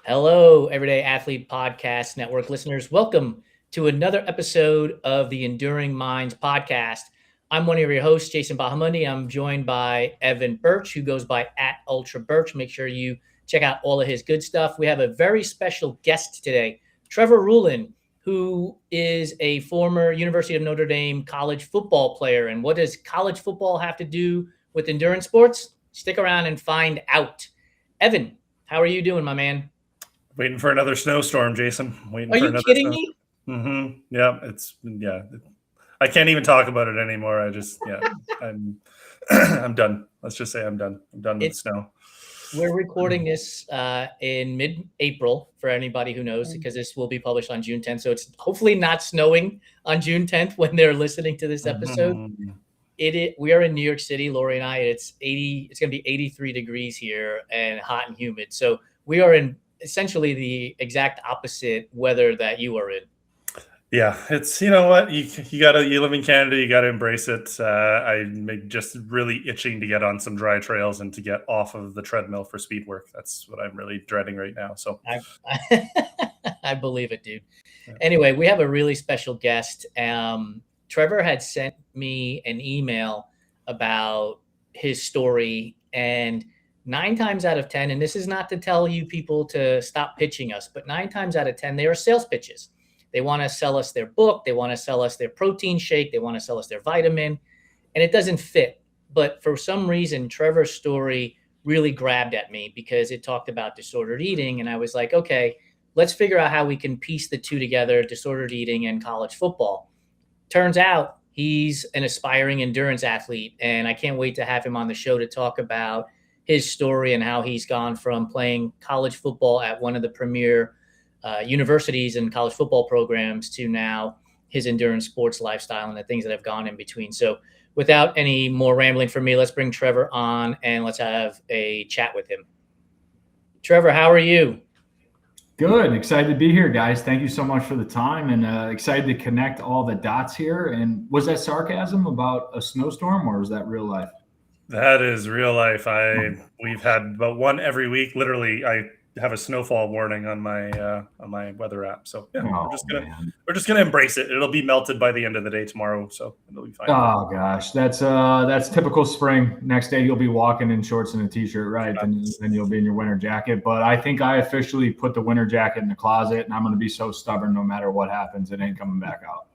Hello, Everyday Athlete Podcast Network listeners. Welcome to another episode of the Enduring Minds podcast. I'm one of your hosts, Jason Bahamundi. I'm joined by Evan Birch, who goes by @UltraBirch. Make sure you check out all of his good stuff. We have a very special guest today, Trevor Ruhland, who is a former University of Notre Dame college football player. And what does college football have to do with endurance sports? Stick around and find out. Evan, how are you doing, my man? Waiting for another snowstorm, Jason. Waiting Are for you another kidding snow. me? Yeah. I can't even talk about it anymore. I'm done. Let's just say I'm done. I'm done with the snow. We're recording this in mid-April for anybody who knows, because this will be published on June 10th. So it's hopefully not snowing on June 10th when they're listening to this episode. We are in New York City, Lori and I. It's going to be 83 degrees here and hot and humid. So we are in essentially the exact opposite weather that you are in. Yeah, it's, you know what, you live in Canada, you gotta embrace it. I'm just really itching to get on some dry trails and to get off of the treadmill for speed work. That's what I'm really dreading right now. So I believe it, dude. Yeah. Anyway, we have a really special guest. Trevor had sent me an email about his story, and 9 times out of 10, and this is not to tell you people to stop pitching us, but 9 times out of 10, they are sales pitches. They want to sell us their book. They want to sell us their protein shake. They want to sell us their vitamin, and it doesn't fit. But for some reason, Trevor's story really grabbed at me because it talked about disordered eating. And I was like, okay, let's figure out how we can piece the two together, disordered eating and college football. Turns out he's an aspiring endurance athlete, and I can't wait to have him on the show to talk about his story and how he's gone from playing college football at one of the premier universities and college football programs to now his endurance sports lifestyle and the things that have gone in between. So without any more rambling from me, let's bring Trevor on and let's have a chat with him. Trevor, how are you? Good. Excited to be here, guys. Thank you so much for the time, and excited to connect all the dots here. And was that sarcasm about a snowstorm, or is that real life? That is real life. We've had about one every week. Literally, I have a snowfall warning on my weather app. So yeah, we're just gonna embrace it. It'll be melted by the end of the day tomorrow, so it'll be fine. Oh gosh, that's typical spring. Next day you'll be walking in shorts and a t-shirt, right? Then you'll be in your winter jacket. But I think I officially put the winter jacket in the closet, and I'm gonna be so stubborn no matter what happens, it ain't coming back out.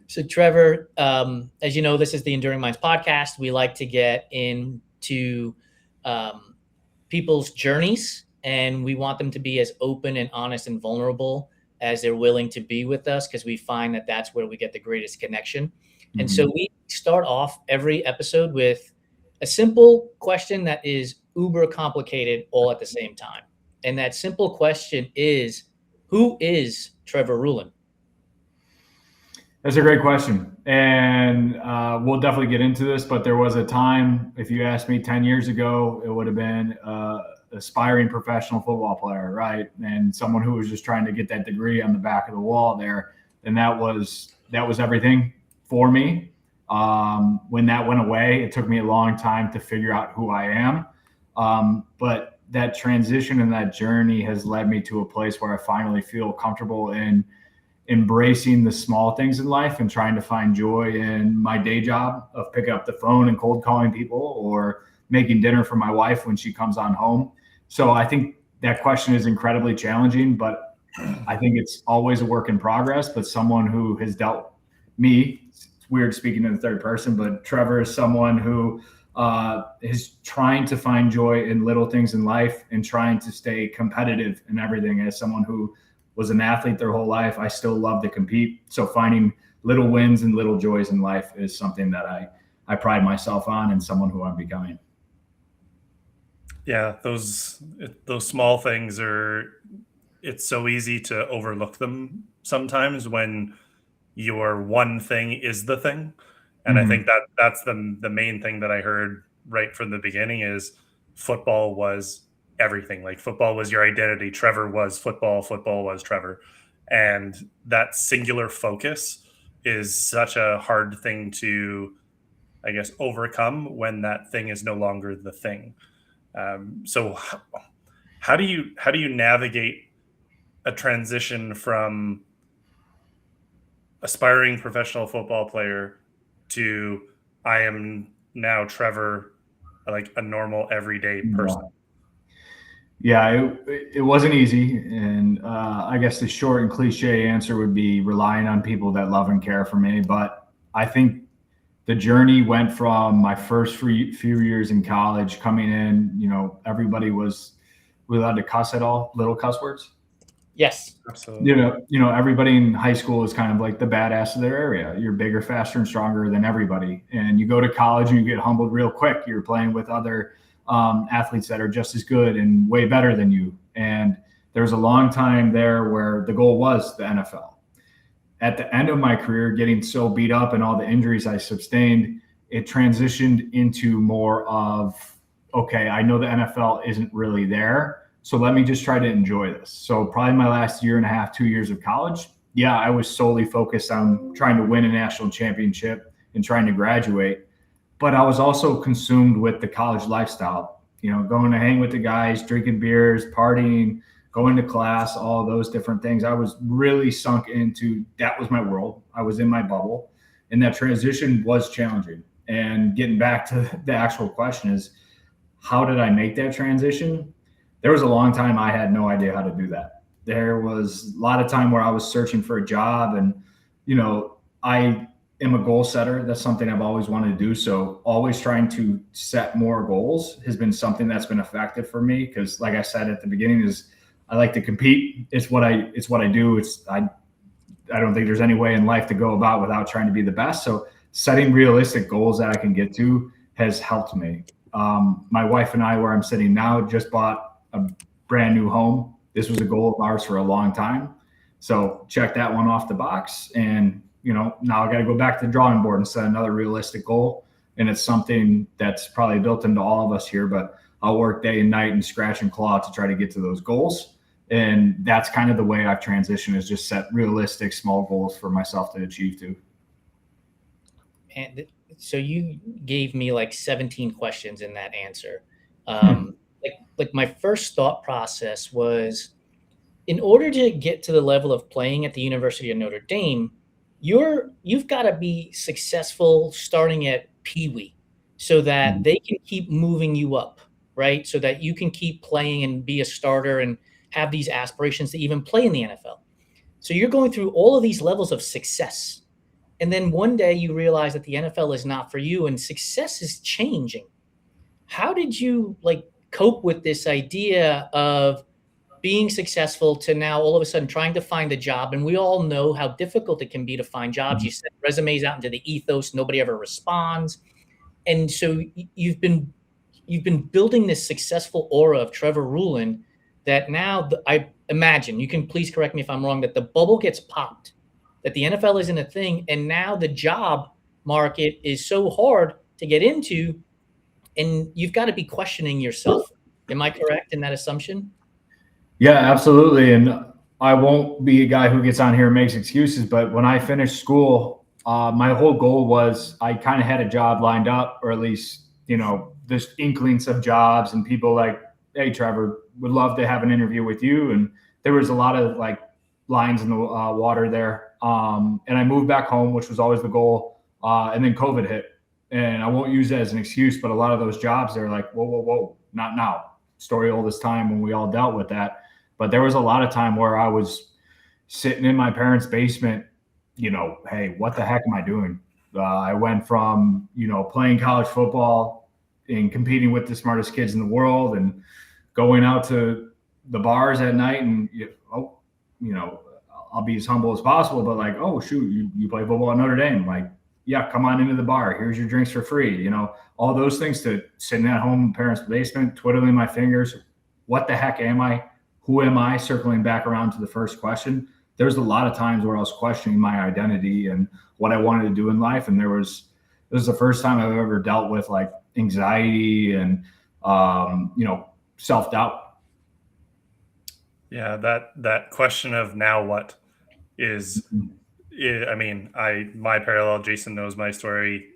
So Trevor, as you know, this is the Enduring Minds podcast. We like to get into people's journeys, and we want them to be as open and honest and vulnerable as they're willing to be with us, because we find that that's where we get the greatest connection. Mm-hmm. And so we start off every episode with a simple question that is uber complicated all at the same time. And that simple question is, who is Trevor Ruhland? That's a great question. And we'll definitely get into this, but there was a time, if you asked me 10 years ago, it would have been aspiring professional football player, right? And someone who was just trying to get that degree on the back of the wall there. And that was everything for me. When that went away, it took me a long time to figure out who I am. But that transition and that journey has led me to a place where I finally feel comfortable in embracing the small things in life and trying to find joy in my day job of picking up the phone and cold calling people or making dinner for my wife when she comes on home. So I think that question is incredibly challenging, but I think it's always a work in progress. But someone who has dealt me, it's weird speaking in the third person, but Trevor is someone who is trying to find joy in little things in life and trying to stay competitive in everything. As someone who was an athlete their whole life, I still love to compete. So finding little wins and little joys in life is something that I pride myself on, and someone who I'm becoming. Yeah, those small things it's so easy to overlook them sometimes when your one thing is the thing. And I think that's the main thing that I heard right from the beginning is football was everything. Like football was your identity. Trevor was football. Football was Trevor. And that singular focus is such a hard thing to, I guess, overcome when that thing is no longer the thing. So How do you navigate a transition from aspiring professional football player to I am now Trevor, like a normal everyday person? Yeah, it wasn't easy. And I guess the short and cliche answer would be relying on people that love and care for me. But I think the journey went from my first few years in college coming in, everybody was we allowed to cuss at all, little cuss words. Yes. Absolutely. Everybody in high school is kind of like the badass of their area. You're bigger, faster, and stronger than everybody. And you go to college and you get humbled real quick. You're playing with other athletes that are just as good and way better than you. And there was a long time there where the goal was the NFL. At the end of my career, getting so beat up and all the injuries I sustained, it transitioned into more of, okay, I know the NFL isn't really there. So let me just try to enjoy this. So probably my last year and a half, 2 years of college, yeah, I was solely focused on trying to win a national championship and trying to graduate. But I was also consumed with the college lifestyle, going to hang with the guys, drinking beers, partying, going to class, all those different things. I was really sunk into that was my world. I was in my bubble. And that transition was challenging. And getting back to the actual question is, how did I make that transition? There was a long time I had no idea how to do that. There was a lot of time where I was searching for a job, and, I am a goal setter. That's something I've always wanted to do. So always trying to set more goals has been something that's been effective for me. Cause like I said at the beginning, is I like to compete. It's what I do. I don't think there's any way in life to go about without trying to be the best. So setting realistic goals that I can get to has helped me. My wife and I, where I'm sitting now, just bought a brand new home. This was a goal of ours for a long time. So check that one off the box. And, now I got to go back to the drawing board and set another realistic goal. And it's something that's probably built into all of us here, but I'll work day and night and scratch and claw to try to get to those goals. And that's kind of the way I've transitioned, is just set realistic small goals for myself to achieve to. And so you gave me like 17 questions in that answer. Like my first thought process was, in order to get to the level of playing at the University of Notre Dame, you've got to be successful starting at Pee Wee, so that they can keep moving you up, right? So that you can keep playing and be a starter and have these aspirations to even play in the NFL. So you're going through all of these levels of success. And then one day you realize that the NFL is not for you and success is changing. How did you cope with this idea of being successful to now all of a sudden trying to find a job? And we all know how difficult it can be to find jobs. You send resumes out into the ethos, nobody ever responds. And so you've been building this successful aura of Trevor Ruhland that now I imagine, you can please correct me if I'm wrong, that the bubble gets popped, that the NFL isn't a thing. And now the job market is so hard to get into, and you've got to be questioning yourself. Am I correct in that assumption? Yeah, absolutely. And I won't be a guy who gets on here and makes excuses, but when I finished school, my whole goal was I kind of had a job lined up, or at least, there's inklings of jobs and people like, hey, Trevor, would love to have an interview with you. And there was a lot of lines in the water there. And I moved back home, which was always the goal. And then COVID hit. And I won't use that as an excuse, but a lot of those jobs, they're like, whoa, not now. Story oldest time when we all dealt with that. But there was a lot of time where I was sitting in my parents' basement, hey, what the heck am I doing? I went from, playing college football and competing with the smartest kids in the world and going out to the bars at night and, I'll be as humble as possible, but oh, shoot, you play football at Notre Dame. Yeah, come on into the bar. Here's your drinks for free. All those things, to sitting at home in parents' basement, twiddling my fingers. What the heck am I? Who am I? Circling back around to the first question. There's a lot of times where I was questioning my identity and what I wanted to do in life. And this was the first time I've ever dealt with anxiety and, self-doubt. Yeah. That question of now what is, my parallel, Jason knows my story.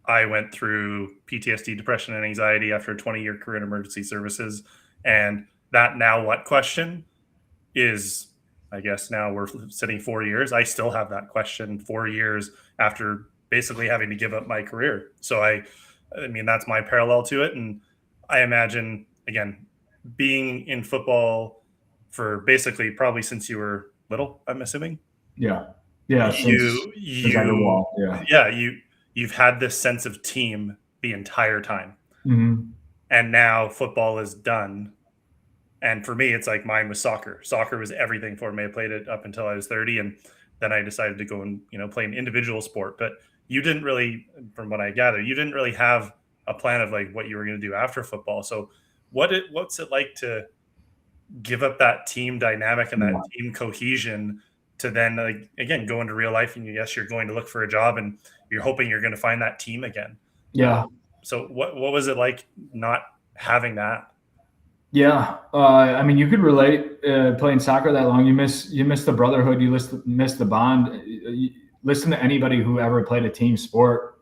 I went through PTSD, depression, and anxiety after a 20-year career in emergency services. And that now what question is, I guess now we're sitting 4 years. I still have that question 4 years after basically having to give up my career. So I mean, that's my parallel to it. And I imagine, again, being in football for basically probably since you were little, I'm assuming. Yeah. Yeah. Since I could walk. Yeah. Yeah. You've had this sense of team the entire time. Mm-hmm. And now football is done. And for me, it's like mine was soccer. Soccer was everything for me. I played it up until I was 30. And then I decided to go and, play an individual sport. But you didn't really, from what I gather, you didn't really have a plan of like what you were going to do after football. So what's it like to give up that team dynamic and that team cohesion to then, like, again, go into real life, and yes, you're going to look for a job and you're hoping you're going to find that team again. Yeah. So what was it like not having that? Yeah. I mean, you could relate playing soccer that long. You miss the brotherhood. You miss the bond. Listen to anybody who ever played a team sport.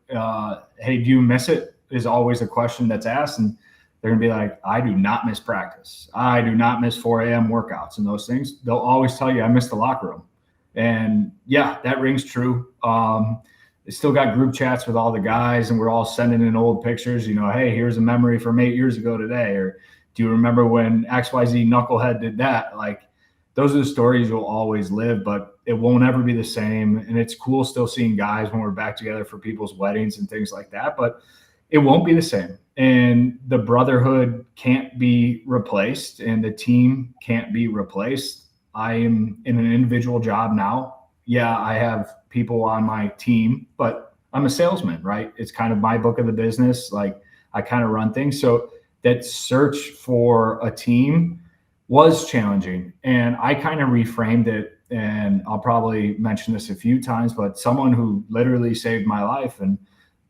Hey, do you miss it? Is always a question that's asked. And they're going to be like, I do not miss practice. I do not miss 4 a.m. workouts and those things. They'll always tell you, I miss the locker room. And yeah, that rings true. They still got group chats with all the guys, and we're all sending in old pictures, hey, here's a memory from 8 years ago today. Or do you remember when XYZ knucklehead did that? Like, those are the stories you'll always live, but it won't ever be the same. And it's cool still seeing guys when we're back together for people's weddings and things like that, but it won't be the same. And the brotherhood can't be replaced, and the team can't be replaced. I am in an individual job now. Yeah, I have people on my team, but I'm a salesman, right? It's kind of my book of the business. Like, I kind of run things. So that search for a team was challenging. And I kind of reframed it, and I'll probably mention this a few times, but someone who literally saved my life and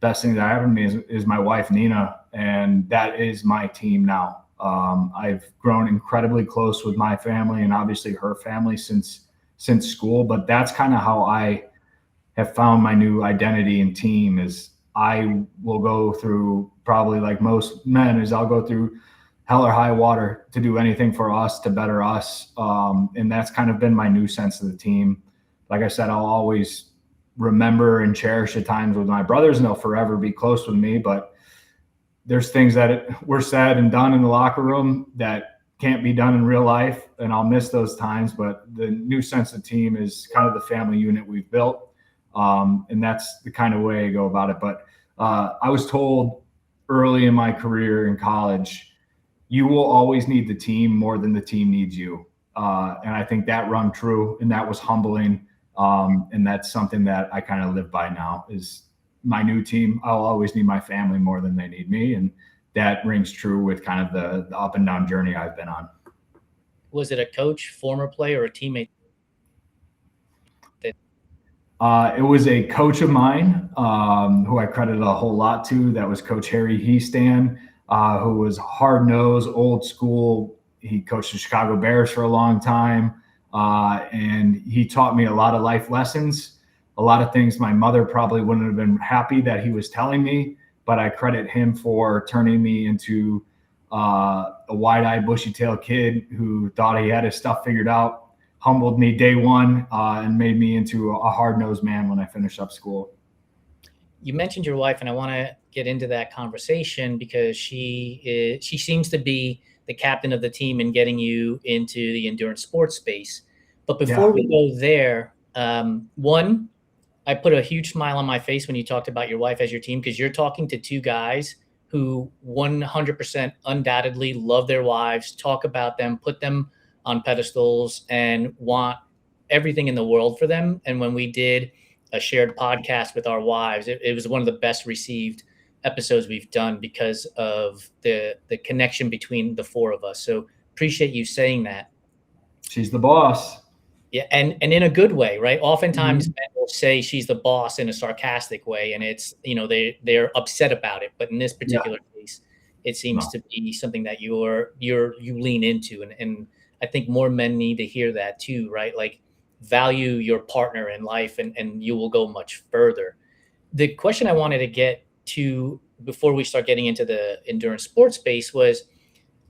best thing that happened to me is my wife, Nina. And that is my team now. I've grown incredibly close with my family and obviously her family since school, but that's kind of how I have found my new identity and team. Is I will go through, probably like most men, is I'll go through hell or high water to do anything for us, to better us. And that's kind of been my new sense of the team. Like I said, I'll always remember and cherish the times with my brothers, and they'll forever be close with me. But there's things that were said and done in the locker room that can't be done in real life, and I'll miss those times. But the new sense of team is kind of the family unit we've built. And that's the kind of way I go about it. But I was told early in my career in college, you will always need the team more than the team needs you. And I think that rung true, and that was humbling. And that's something that I kind of live by now. Is my new team, I'll always need my family more than they need me. And that rings true with kind of the up and down journey I've been on. Was it a coach, former player, or a teammate? It was a coach of mine who I credit a whole lot to. That was Coach Harry Heastan, who was hard-nosed, old school. He coached the Chicago Bears for a long time. And he taught me a lot of life lessons, a lot of things my mother probably wouldn't have been happy that he was telling me, but I credit him for turning me into a wide-eyed, bushy-tailed kid who thought he had his stuff figured out, humbled me day one, and made me into a hard-nosed man when I finished up school. You mentioned your wife, and I want to get into that conversation because she seems to be the captain of the team in getting you into the endurance sports space. But before we go there, one, I put a huge smile on my face when you talked about your wife as your team, because you're talking to two guys who 100% undoubtedly love their wives, talk about them, put them on pedestals, and want everything in the world for them. And when we did a shared podcast with our wives, it was one of the best received episodes we've done because of the connection between the four of us. So appreciate you saying that. She's the boss. Yeah, and in a good way, right? Oftentimes men will say she's the boss in a sarcastic way, and it's, they're upset about it. But in this particular case, it seems to be something that you lean into, and I think more men need to hear that too, right? Like, value your partner in life, and you will go much further. The question I wanted to get to before we start getting into the endurance sports space was,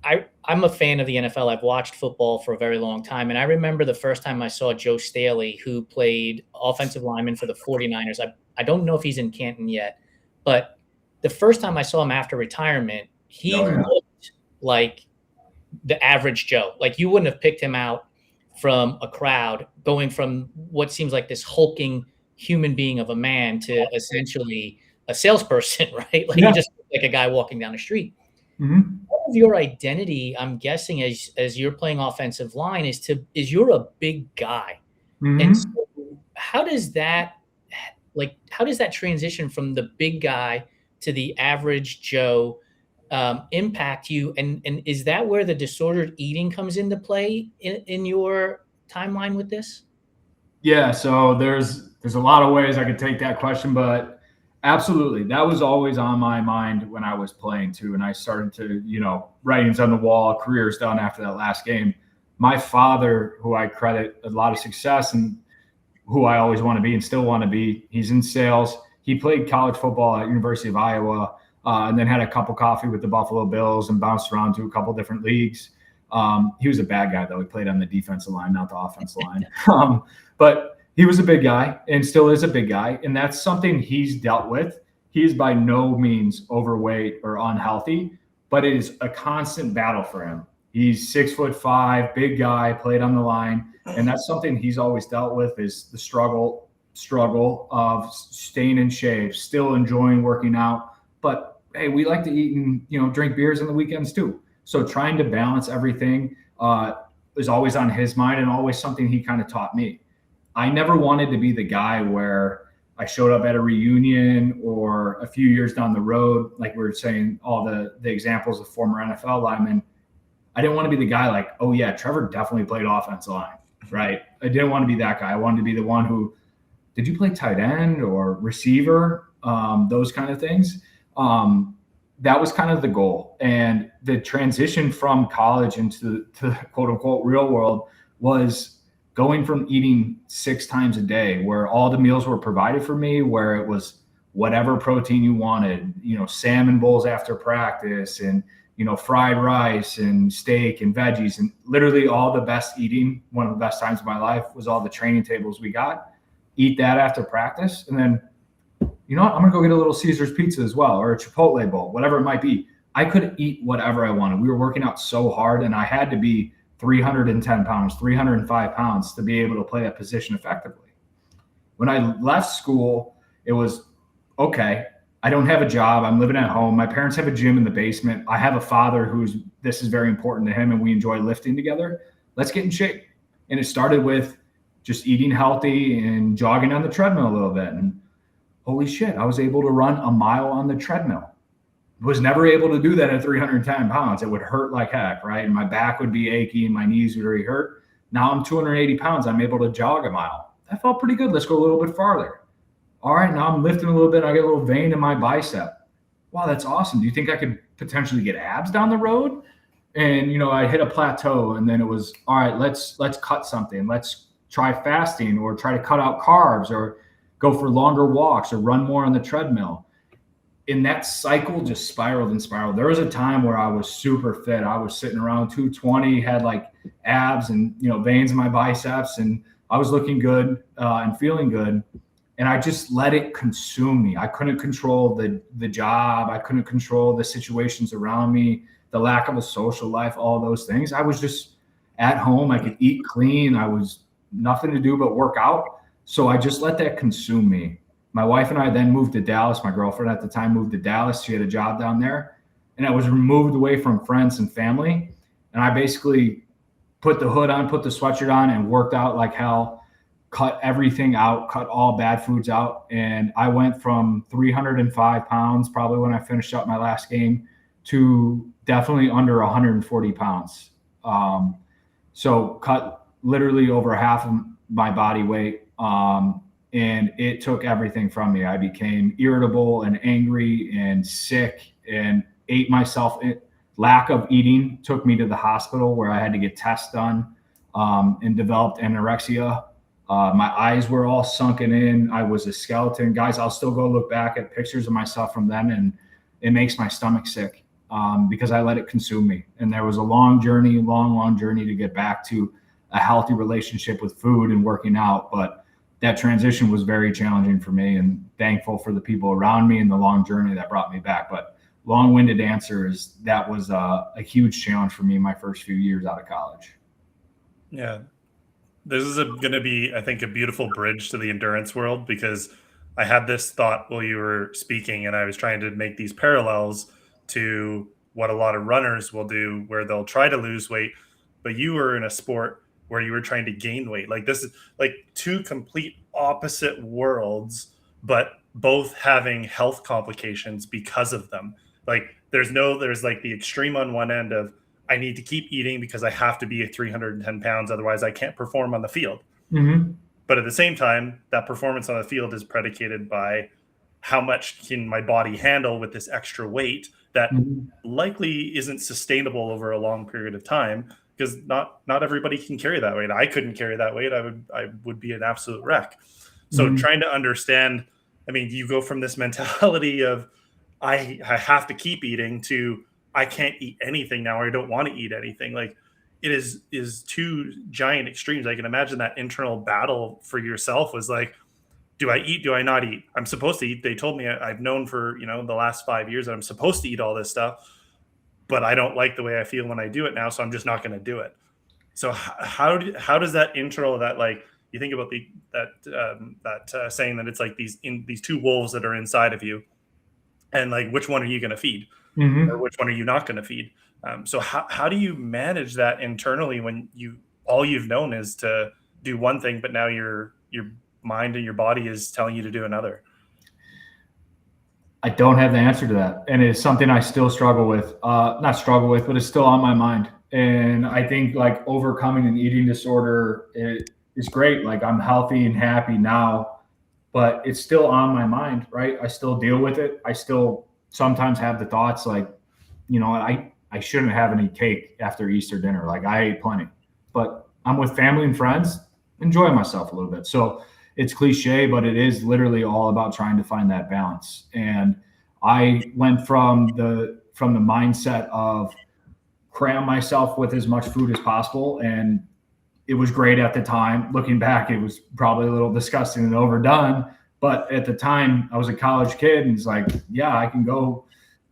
I'm a fan of the NFL. I've watched football for a very long time. And I remember the first time I saw Joe Staley, who played offensive lineman for the 49ers. I don't know if he's in Canton yet, but the first time I saw him after retirement, he looked like the average Joe. Like you wouldn't have picked him out from a crowd, going from what seems like this hulking human being of a man to essentially a salesperson, right? Like you just look like a guy walking down the street. Part of your identity, I'm guessing, as you're playing offensive line, is you're a big guy. And so how does that transition from the big guy to the average Joe impact you? And is that where the disordered eating comes into play in your timeline with this? Yeah, so there's a lot of ways I could take that question, but absolutely, that was always on my mind when I was playing too. And I started to, writings on the wall, careers done after that last game. My father, who I credit a lot of success and who I always want to be and still want to be, he's in sales. He played college football at University of Iowa, and then had a cup of coffee with the Buffalo Bills and bounced around to a couple different leagues. He was a bad guy, though. He played on the defensive line, not the offensive line. But he was a big guy and still is a big guy. And that's something he's dealt with. He is by no means overweight or unhealthy, but it is a constant battle for him. He's 6'5", big guy, played on the line. And that's something he's always dealt with, is the struggle of staying in shape, still enjoying working out. But hey, we like to eat and, drink beers on the weekends too. So trying to balance everything is always on his mind, and always something he kind of taught me. I never wanted to be the guy where I showed up at a reunion or a few years down the road, like we were saying, all the examples of former NFL linemen. I didn't want to be the guy like, oh yeah, Trevor definitely played offensive line, right? I didn't want to be that guy. I wanted to be the one who, did you play tight end or receiver? Those kind of things. That was kind of the goal. And the transition from college into the quote unquote real world was going from eating 6 times a day, where all the meals were provided for me, where it was whatever protein you wanted, salmon bowls after practice, and, fried rice and steak and veggies, and literally all the best eating. One of the best times of my life was all the training tables we got. Eat that after practice. And then, I'm going to go get a little Caesar's pizza as well, or a Chipotle bowl, whatever it might be. I could eat whatever I wanted. We were working out so hard, and I had to be 310 pounds, 305 pounds to be able to play that position effectively. When I left school, it was, okay, I don't have a job. I'm living at home. My parents have a gym in the basement. I have a father this is very important to him, and we enjoy lifting together. Let's get in shape. And it started with just eating healthy and jogging on the treadmill a little bit. And holy shit, I was able to run a mile on the treadmill. Was never able to do that at 310 pounds. It would hurt like heck, right? And my back would be achy and my knees would really hurt. Now I'm 280 pounds. I'm able to jog a mile. That felt pretty good. Let's go a little bit farther. All right, now I'm lifting a little bit. I get a little vein in my bicep. Wow, that's awesome. Do you think I could potentially get abs down the road? And, I hit a plateau, and then it was, all right, let's cut something. Let's try fasting, or try to cut out carbs, or go for longer walks, or run more on the treadmill. And that cycle just spiraled and spiraled. There was a time where I was super fit. I was sitting around 220, had like abs and, veins in my biceps, and I was looking good and feeling good. And I just let it consume me. I couldn't control the job. I couldn't control the situations around me, the lack of a social life, all those things. I was just at home. I could eat clean. I was nothing to do but work out. So I just let that consume me. My wife and I then moved to Dallas. My girlfriend at the time moved to Dallas. She had a job down there. And I was removed away from friends and family. And I basically put the hood on, put the sweatshirt on, and worked out like hell, cut everything out, cut all bad foods out. And I went from 305 pounds, probably when I finished up my last game, to definitely under 140 pounds. So cut literally over half of my body weight. And it took everything from me. I became irritable and angry and sick and ate myself. Lack of eating took me to the hospital, where I had to get tests done, and developed anorexia. My eyes were all sunken in. I was a skeleton. Guys, I'll still go look back at pictures of myself from then, and it makes my stomach sick. because I let it consume me. And there was a long journey to get back to a healthy relationship with food and working out. But that transition was very challenging for me, and thankful for the people around me and the long journey that brought me back. But long-winded answer is that was a huge challenge for me my first few years out of college. Yeah. This is going to be, I think, a beautiful bridge to the endurance world, because I had this thought while you were speaking, and I was trying to make these parallels to what a lot of runners will do, where they'll try to lose weight, but you were in a sport where you were trying to gain weight. Like, this is like two complete opposite worlds, but both having health complications because of them. Like, there's like the extreme on one end of, I need to keep eating because I have to be at 310 pounds. Otherwise I can't perform on the field. Mm-hmm. But at the same time, that performance on the field is predicated by how much can my body handle with this extra weight that likely isn't sustainable over a long period of time, because not everybody can carry that weight. I couldn't carry that weight. I would be an absolute wreck. So trying to understand, I mean, you go from this mentality of I have to keep eating to I can't eat anything now, or I don't want to eat anything. Like, it is two giant extremes. I can imagine that internal battle for yourself was like, do I eat? Do I not eat? I'm supposed to eat. They told me, I've known for, the last 5 years that I'm supposed to eat all this stuff, but I don't like the way I feel when I do it now. So I'm just not going to do it. So how does that internal, that, like, you think about that saying that it's like these two wolves that are inside of you, and like, which one are you going to feed? Or which one are you not going to feed? So how do you manage that internally when all you've known is to do one thing, but now your mind and your body is telling you to do another? I don't have the answer to that. And it's something I still struggle with. Not struggle with, but it's still on my mind. And I think, like, overcoming an eating disorder is great. Like, I'm healthy and happy now, but it's still on my mind, right? I still deal with it. I still sometimes have the thoughts like, I shouldn't have any cake after Easter dinner. Like, I ate plenty, but I'm with family and friends, enjoying myself a little bit. So it's cliche, but it is literally all about trying to find that balance. And I went from the mindset of cram myself with as much food as possible. And it was great at the time. Looking back, it was probably a little disgusting and overdone. But at the time, I was a college kid, and it's like, yeah, I can go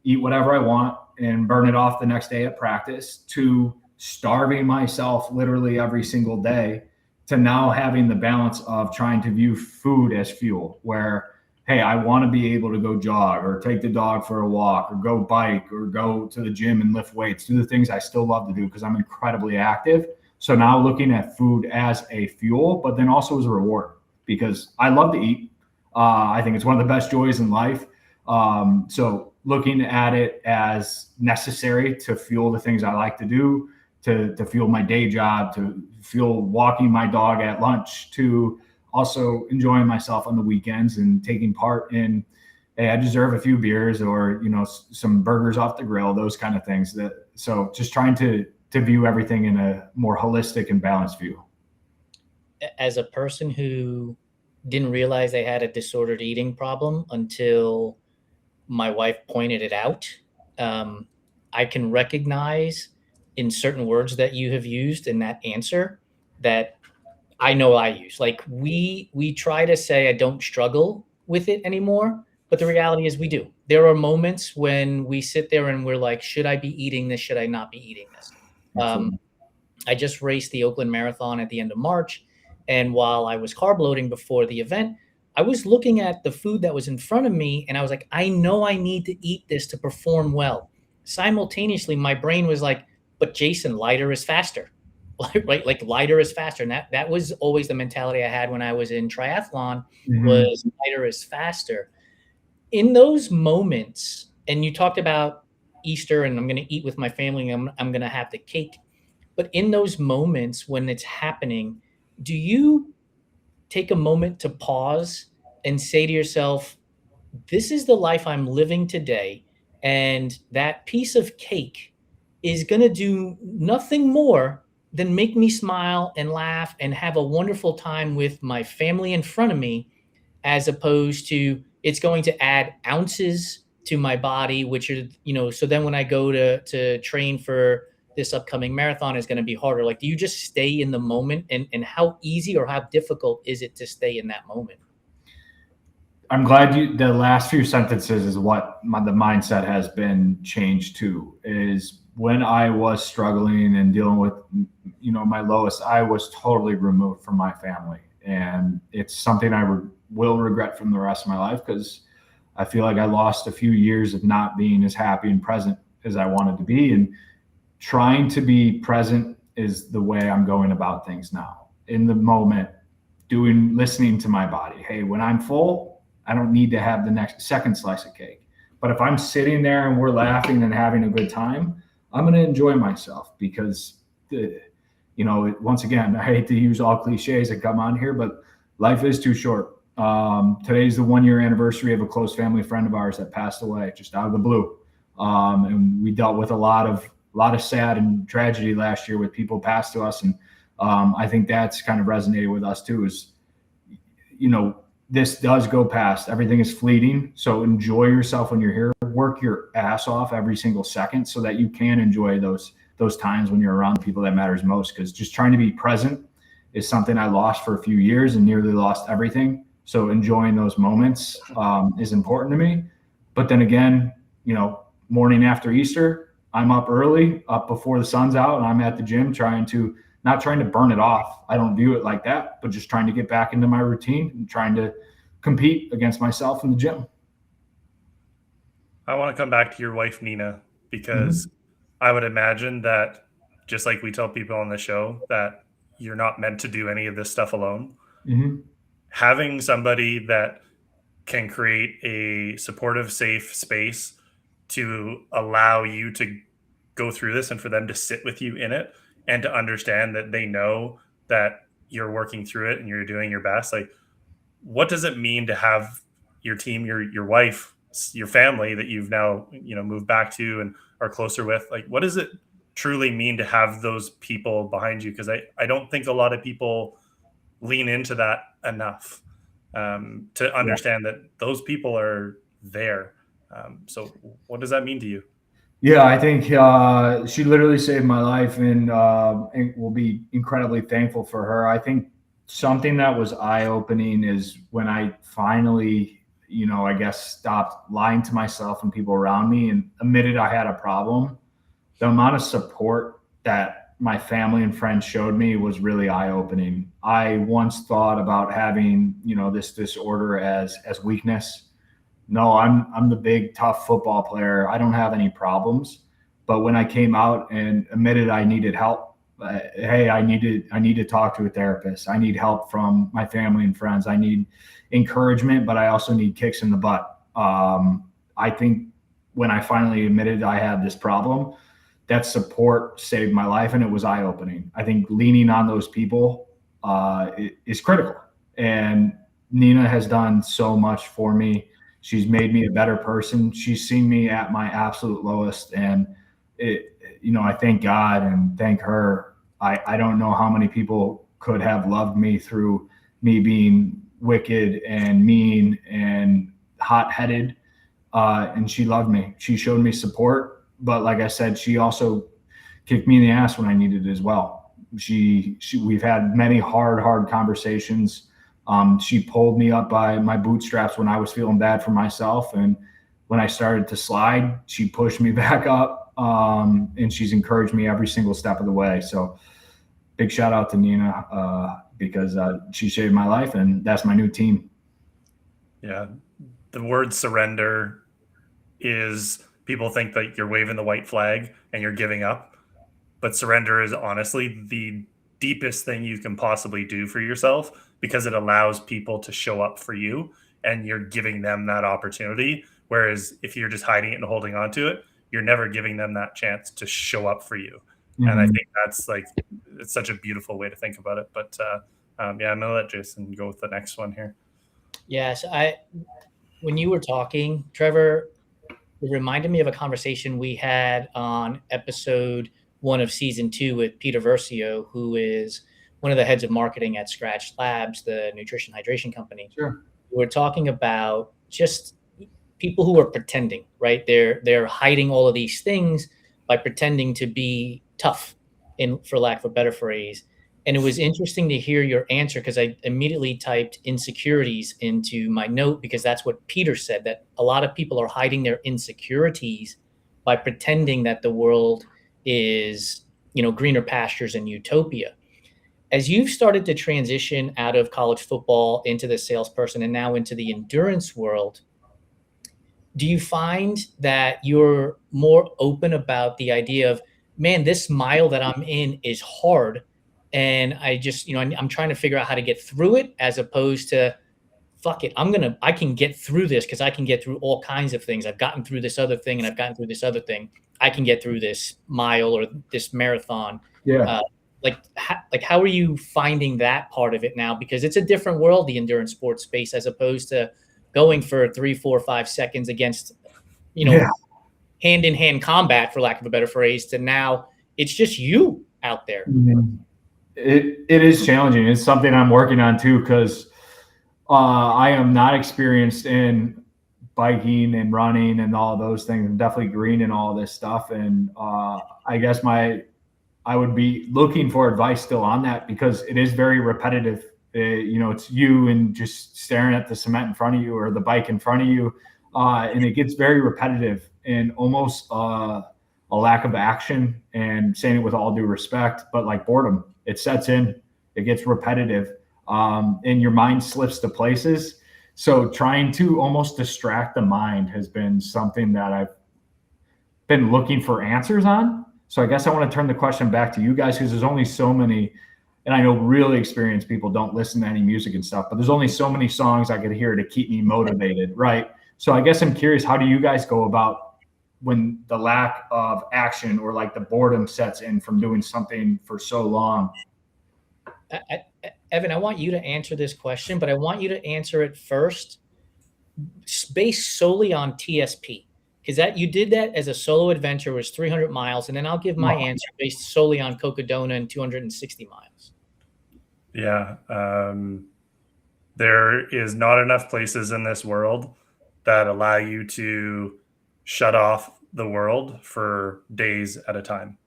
eat whatever I want and burn it off the next day at practice, to starving myself literally every single day, to now having the balance of trying to view food as fuel, where, hey, I want to be able to go jog or take the dog for a walk or go bike or go to the gym and lift weights, do the things I still love to do because I'm incredibly active. So now looking at food as a fuel, but then also as a reward, because I love to eat. I think it's one of the best joys in life. So looking at it as necessary to fuel the things I like to do, to fuel my day job, to fuel walking my dog at lunch, to also enjoying myself on the weekends and taking part in, hey, I deserve a few beers or, some burgers off the grill, those kind of things. So just trying to view everything in a more holistic and balanced view. As a person who didn't realize they had a disordered eating problem until my wife pointed it out, I can recognize in certain words that you have used in that answer that I know I use. Like, we try to say I don't struggle with it anymore, but the reality is we do. There are moments when we sit there and we're like, should I be eating this? Should I not be eating this? I just raced the Oakland Marathon at the end of March. And while I was carb loading before the event, I was looking at the food that was in front of me, and I was like, I know I need to eat this to perform well. Simultaneously, my brain was like, but Jason, lighter is faster, right? Like, lighter is faster. And that was always the mentality I had when I was in triathlon, was lighter is faster. In those moments, and you talked about Easter and I'm going to eat with my family, and I'm going to have the cake. But in those moments when it's happening, do you take a moment to pause and say to yourself, this is the life I'm living today, and that piece of cake is going to do nothing more than make me smile and laugh and have a wonderful time with my family in front of me, as opposed to it's going to add ounces to my body, which is, so then when I go to train for this upcoming marathon is going to be harder. Like, do you just stay in the moment, and how easy or how difficult is it to stay in that moment? I'm glad the last few sentences is what the mindset has been changed to, is when I was struggling and dealing with, my lowest, I was totally removed from my family. And it's something I will regret from the rest of my life, because I feel like I lost a few years of not being as happy and present as I wanted to be. And trying to be present is the way I'm going about things now. In the moment, listening to my body. Hey, when I'm full, I don't need to have the next second slice of cake. But if I'm sitting there and we're laughing and having a good time, I'm going to enjoy myself, because, once again, I hate to use all cliches that come on here, but life is too short. Today's the 1 year anniversary of a close family friend of ours that passed away just out of the blue. And we dealt with a lot of sad and tragedy last year with people passed to us. And I think that's kind of resonated with us too, is, this does go past. Everything is fleeting. So enjoy yourself when you're here. Work your ass off every single second so that you can enjoy those times when you're around the people that matters most. Because just trying to be present is something I lost for a few years and nearly lost everything. So enjoying those moments is important to me. But then again, morning after Easter, I'm up early, up before the sun's out, and I'm at the gym not trying to burn it off. I don't view it like that, but just trying to get back into my routine and trying to compete against myself in the gym. I want to come back to your wife, Nina, because I would imagine that, just like we tell people on the show, that you're not meant to do any of this stuff alone. Having somebody that can create a supportive, safe space to allow you to go through this and for them to sit with you in it, and to understand that they know that you're working through it and you're doing your best. Like, what does it mean to have your team, your wife, your family that you've now, moved back to and are closer with? Like, what does it truly mean to have those people behind you? Because I don't think a lot of people lean into that enough to understand that those people are there. So what does that mean to you? Yeah, I think she literally saved my life, and will be incredibly thankful for her. I think something that was eye-opening is when I finally, I guess, stopped lying to myself and people around me and admitted I had a problem. The amount of support that my family and friends showed me was really eye-opening. I once thought about having, this disorder as weakness. No, I'm the big, tough football player. I don't have any problems. But when I came out and admitted I needed help, hey, I need to talk to a therapist. I need help from my family and friends. I need encouragement, but I also need kicks in the butt. I think when I finally admitted I had this problem, that support saved my life, and it was eye-opening. I think leaning on those people is critical. And Nina has done so much for me. She's made me a better person. She's seen me at my absolute lowest. And, I thank God and thank her. I don't know how many people could have loved me through me being wicked and mean and hot-headed. And she loved me. She showed me support. But like I said, she also kicked me in the ass when I needed it as well. We've had many hard conversations. She pulled me up by my bootstraps when I was feeling bad for myself. And when I started to slide, she pushed me back up. And she's encouraged me every single step of the way. So big shout out to Nina, because she saved my life, and that's my new team. Yeah. The word surrender is, people think that you're waving the white flag and you're giving up. But surrender is honestly the deepest thing you can possibly do for yourself, because it allows people to show up for you and you're giving them that opportunity. Whereas if you're just hiding it and holding on to it, you're never giving them that chance to show up for you. And I think that's it's such a beautiful way to think about it. But I'm going to let Jason go with the next one here. Yes. When you were talking, Trevor, it reminded me of a conversation we had on episode 1 of season 2 with Peter Versio, who is one of the heads of marketing at Scratch Labs, the nutrition hydration company. Sure. We were talking about just people who are pretending, right? They're hiding all of these things by pretending to be tough, for lack of a better phrase. And it was interesting to hear your answer, because I immediately typed insecurities into my note, because that's what Peter said, that a lot of people are hiding their insecurities by pretending that the world is, greener pastures and utopia. As you've started to transition out of college football into the salesperson and now into the endurance world, do you find that you're more open about the idea of, man, this mile that I'm in is hard, and I just, I'm trying to figure out how to get through it, as opposed to, fuck it, I can get through this because I can get through all kinds of things. I've gotten through this other thing and I've gotten through this other thing. I can get through this mile or this marathon. Yeah. How are you finding that part of it now? Because it's a different world, the endurance sports space, as opposed to going for 3, 4, 5 seconds against, hand-in-hand combat, for lack of a better phrase, to now it's just you out there. Mm-hmm. It is challenging. It's something I'm working on too, because I am not experienced in biking and running and all those things. I'm definitely green and all this stuff. And I guess I would be looking for advice still on that, because it is very repetitive. It's you and just staring at the cement in front of you or the bike in front of you. And it gets very repetitive and almost a lack of action, and saying it with all due respect, but like boredom, it sets in, it gets repetitive, and your mind slips to places. So trying to almost distract the mind has been something that I've been looking for answers on. So I guess I want to turn the question back to you guys, because there's only so many, and I know really experienced people don't listen to any music and stuff, but there's only so many songs I could hear to keep me motivated, right? So I guess I'm curious, how do you guys go about when the lack of action or like the boredom sets in from doing something for so long? Evan, I want you to answer this question, but I want you to answer it first based solely on TSP, because that you did that as a solo adventure, was 300 miles, and then I'll give my answer based solely on Cocodona and 260 miles. Yeah. There is not enough places in this world that allow you to shut off the world for days at a time.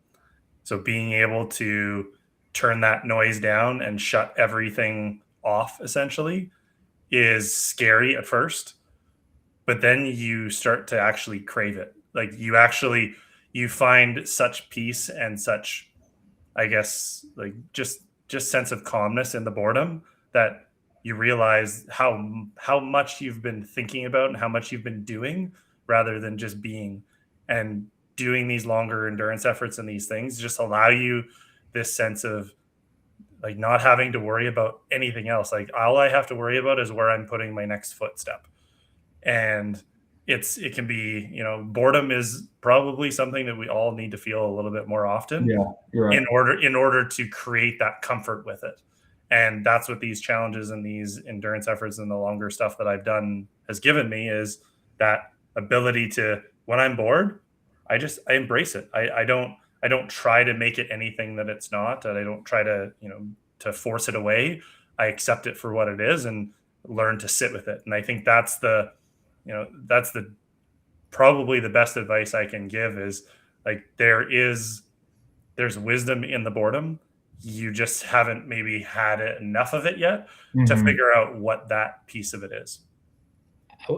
So being able to turn that noise down and shut everything off essentially is scary at first, but then you start to actually crave it. Like you find such peace and such, I guess, like just sense of calmness in the boredom, that you realize how much you've been thinking about and how much you've been doing rather than just being. And doing these longer endurance efforts and these things just allow you this sense of like not having to worry about anything else. Like all I have to worry about is where I'm putting my next footstep. And it can be, boredom is probably something that we all need to feel a little bit more often. Yeah, you're right. in order to create that comfort with it. And that's what these challenges and these endurance efforts and the longer stuff that I've done has given me, is that ability to, when I'm bored, I embrace it. I don't try to make it anything that it's not, and I don't try to, to force it away. I accept it for what it is and learn to sit with it. And I think that's probably the best advice I can give, is like, there's wisdom in the boredom. You just haven't maybe had enough of it yet to figure out what that piece of it is.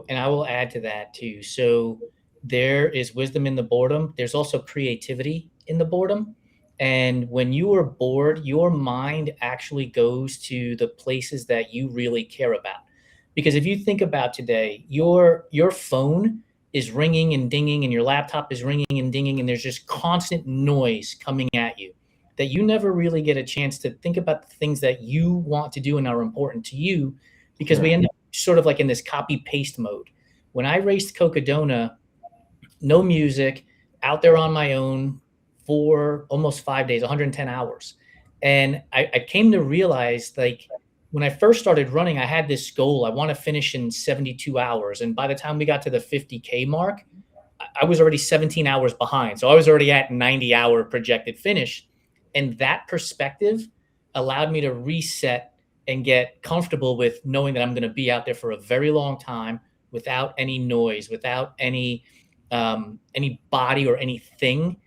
And I will add to that too. So there is wisdom in the boredom. There's also creativity in the boredom. And when you are bored, your mind actually goes to the places that you really care about. Because if you think about today, your phone is ringing and dinging, and your laptop is ringing and dinging, and there's just constant noise coming at you, that you never really get a chance to think about the things that you want to do and are important to you, because we end up sort of like in this copy paste mode. When I raced Cocodona, no music, out there on my own for almost 5 days, 110 hours. And I came to realize, like, when I first started running, I had this goal. I want to finish in 72 hours. And by the time we got to the 50K mark, I was already 17 hours behind. So I was already at 90-hour projected finish. And that perspective allowed me to reset and get comfortable with knowing that I'm going to be out there for a very long time, without any noise, without any body or anything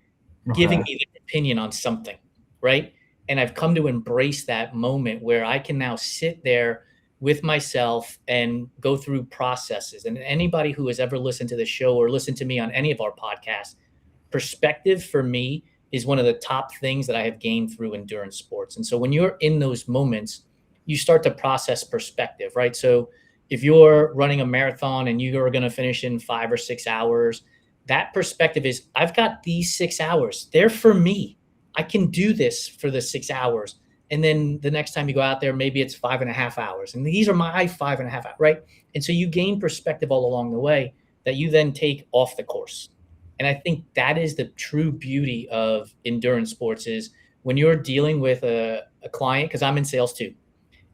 giving me an opinion on something, right? And I've come to embrace that moment where I can now sit there with myself and go through processes. And anybody who has ever listened to the show or listened to me on any of our podcasts, perspective for me is one of the top things that I have gained through endurance sports. And so when you're in those moments, you start to process perspective, right? So if you're running a marathon and you are going to finish in 5 or 6 hours, that perspective is, I've got these 6 hours. They're for me. I can do this for the 6 hours. And then the next time you go out there, maybe it's 5.5 hours. And these are my 5.5 hours, right? And so you gain perspective all along the way that you then take off the course. And I think that is the true beauty of endurance sports, is when you're dealing with a client, because I'm in sales too,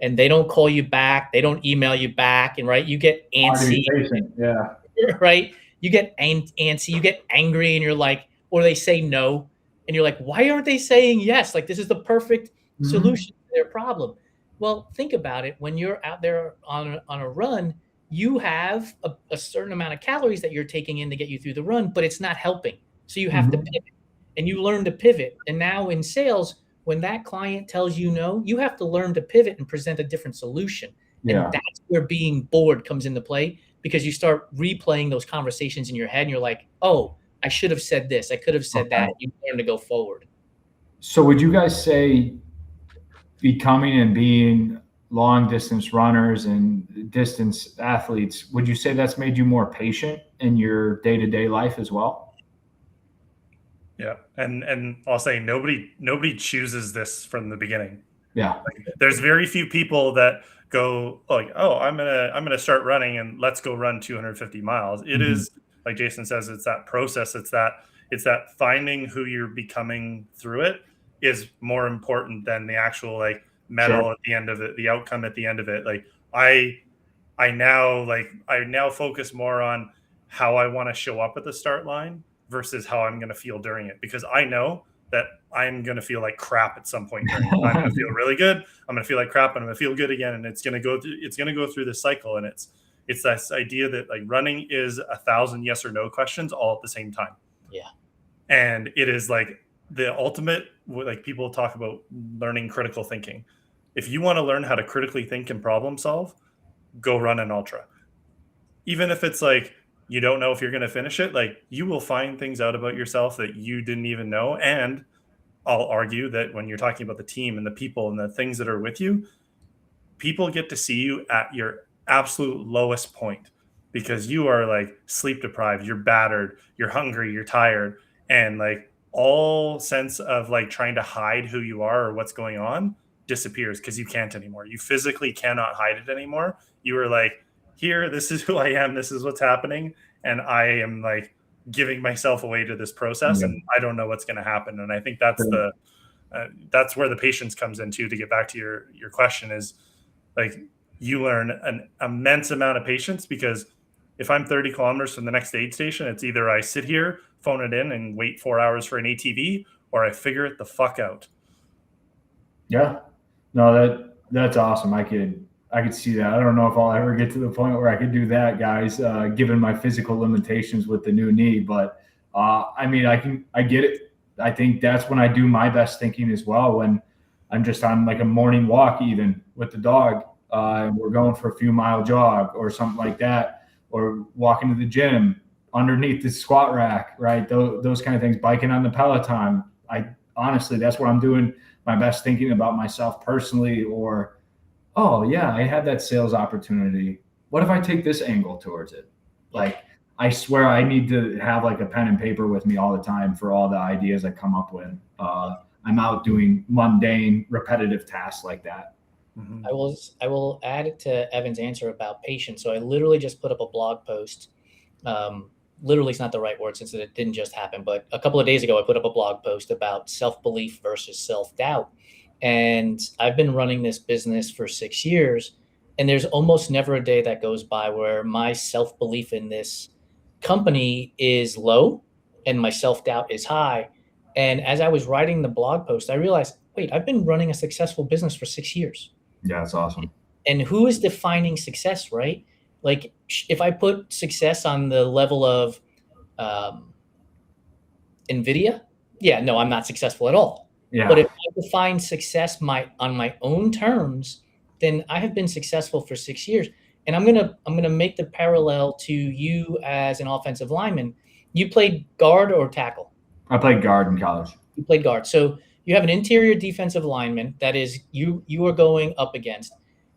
and they don't call you back, they don't email you back, and right, you get antsy, right? You get antsy, you get angry, and you're like, or they say no, and you're like, why aren't they saying yes? Like, this is the perfect solution to their problem. Well, think about it. When you're out there on a run, you have a certain amount of calories that you're taking in to get you through the run, but it's not helping. So you have to pivot, and you learn to pivot. And now in sales, when that client tells you no, you have to learn to pivot and present a different solution. And that's where being bored comes into play, because you start replaying those conversations in your head and you're like, oh, I should have said this. I could have said that. You learn to go forward. So would you guys say becoming and being long distance runners and distance athletes, would you say that's made you more patient in your day-to-day life as well? Yeah. And I'll say nobody chooses this from the beginning. Yeah. Like, there's very few people that go like, oh, I'm gonna start running and let's go run 250 miles. It is, like Jason says, it's that process. It's that finding who you're becoming through it is more important than the actual like medal at the end of it, the outcome at the end of it. Like I now focus more on how I want to show up at the start line versus how I'm going to feel during it, because I know that I'm going to feel like crap at some point during it. I'm going to feel really good. I'm going to feel like crap, and I'm going to feel good again. And it's going to go through this cycle. And it's this idea that like running is 1,000 yes or no questions all at the same time. Yeah. And it is like the ultimate, like people talk about learning critical thinking. If you want to learn how to critically think and problem solve, go run an ultra. Even if it's like, you don't know if you're going to finish it, like you will find things out about yourself that you didn't even know. And I'll argue that when you're talking about the team and the people and the things that are with you, people get to see you at your absolute lowest point, because you are like sleep deprived, you're battered, you're hungry, you're tired. And like all sense of like trying to hide who you are or what's going on disappears, because you can't anymore. You physically cannot hide it anymore. You are like, here, this is who I am, this is what's happening, and I am like giving myself away to this process, and I don't know what's going to happen. And I think that's that's where the patience comes in too. To get back to your question, is like you learn an immense amount of patience, because if I'm 30 kilometers from the next aid station, it's either I sit here, phone it in, and wait 4 hours for an ATV, or I figure it the fuck out. Yeah, no, that's awesome. I could see that. I don't know if I'll ever get to the point where I could do that, guys, given my physical limitations with the new knee. But I mean, I get it. I think that's when I do my best thinking as well, when I'm just on like a morning walk, even with the dog, and we're going for a few mile jog or something like that, or walking to the gym underneath the squat rack, right? Those kind of things, biking on the Peloton. Honestly, that's where I'm doing my best thinking about myself personally, or, oh yeah, I had that sales opportunity. What if I take this angle towards it? Like, I swear I need to have like a pen and paper with me all the time for all the ideas I come up with. I'm out doing mundane, repetitive tasks like that. I will add to Evan's answer about patience. So I literally just put up a blog post. Literally is not the right word, since it didn't just happen, but a couple of days ago, I put up a blog post about self-belief versus self-doubt. And I've been running this business for 6 years, and there's almost never a day that goes by where my self-belief in this company is low and my self-doubt is high. And as I was writing the blog post, I realized, wait, I've been running a successful business for 6 years. Yeah, that's awesome. And who is defining success, right? Like if I put success on the level of NVIDIA, yeah, no, I'm not successful at all. Yeah. But if I define success on my own terms, then I have been successful for 6 years. And I'm gonna make the parallel to you as an offensive lineman. You played guard or tackle? I played guard in college. You played guard. So you have an interior defensive lineman that is you are going up against.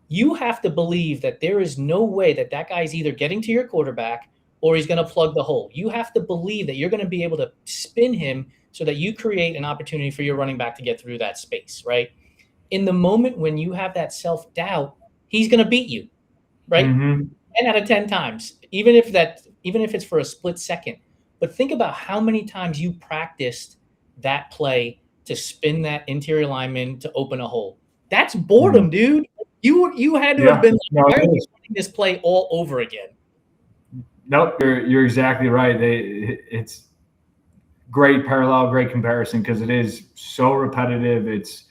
You have to believe that there is no way that guy's either getting to your quarterback or he's going to plug the hole. You have to believe that you're going to be able to spin him so that you create an opportunity for your running back to get through that space, right? In the moment when you have that self-doubt, he's going to beat you, right? 10 out of 10 times, even if it's for a split second. But think about how many times you practiced that play to spin that interior lineman to open a hole. That's boredom, dude. You had to have been like, why are we running this play all over again? Nope, you're exactly right. It's great parallel, great comparison, because it is so repetitive. It's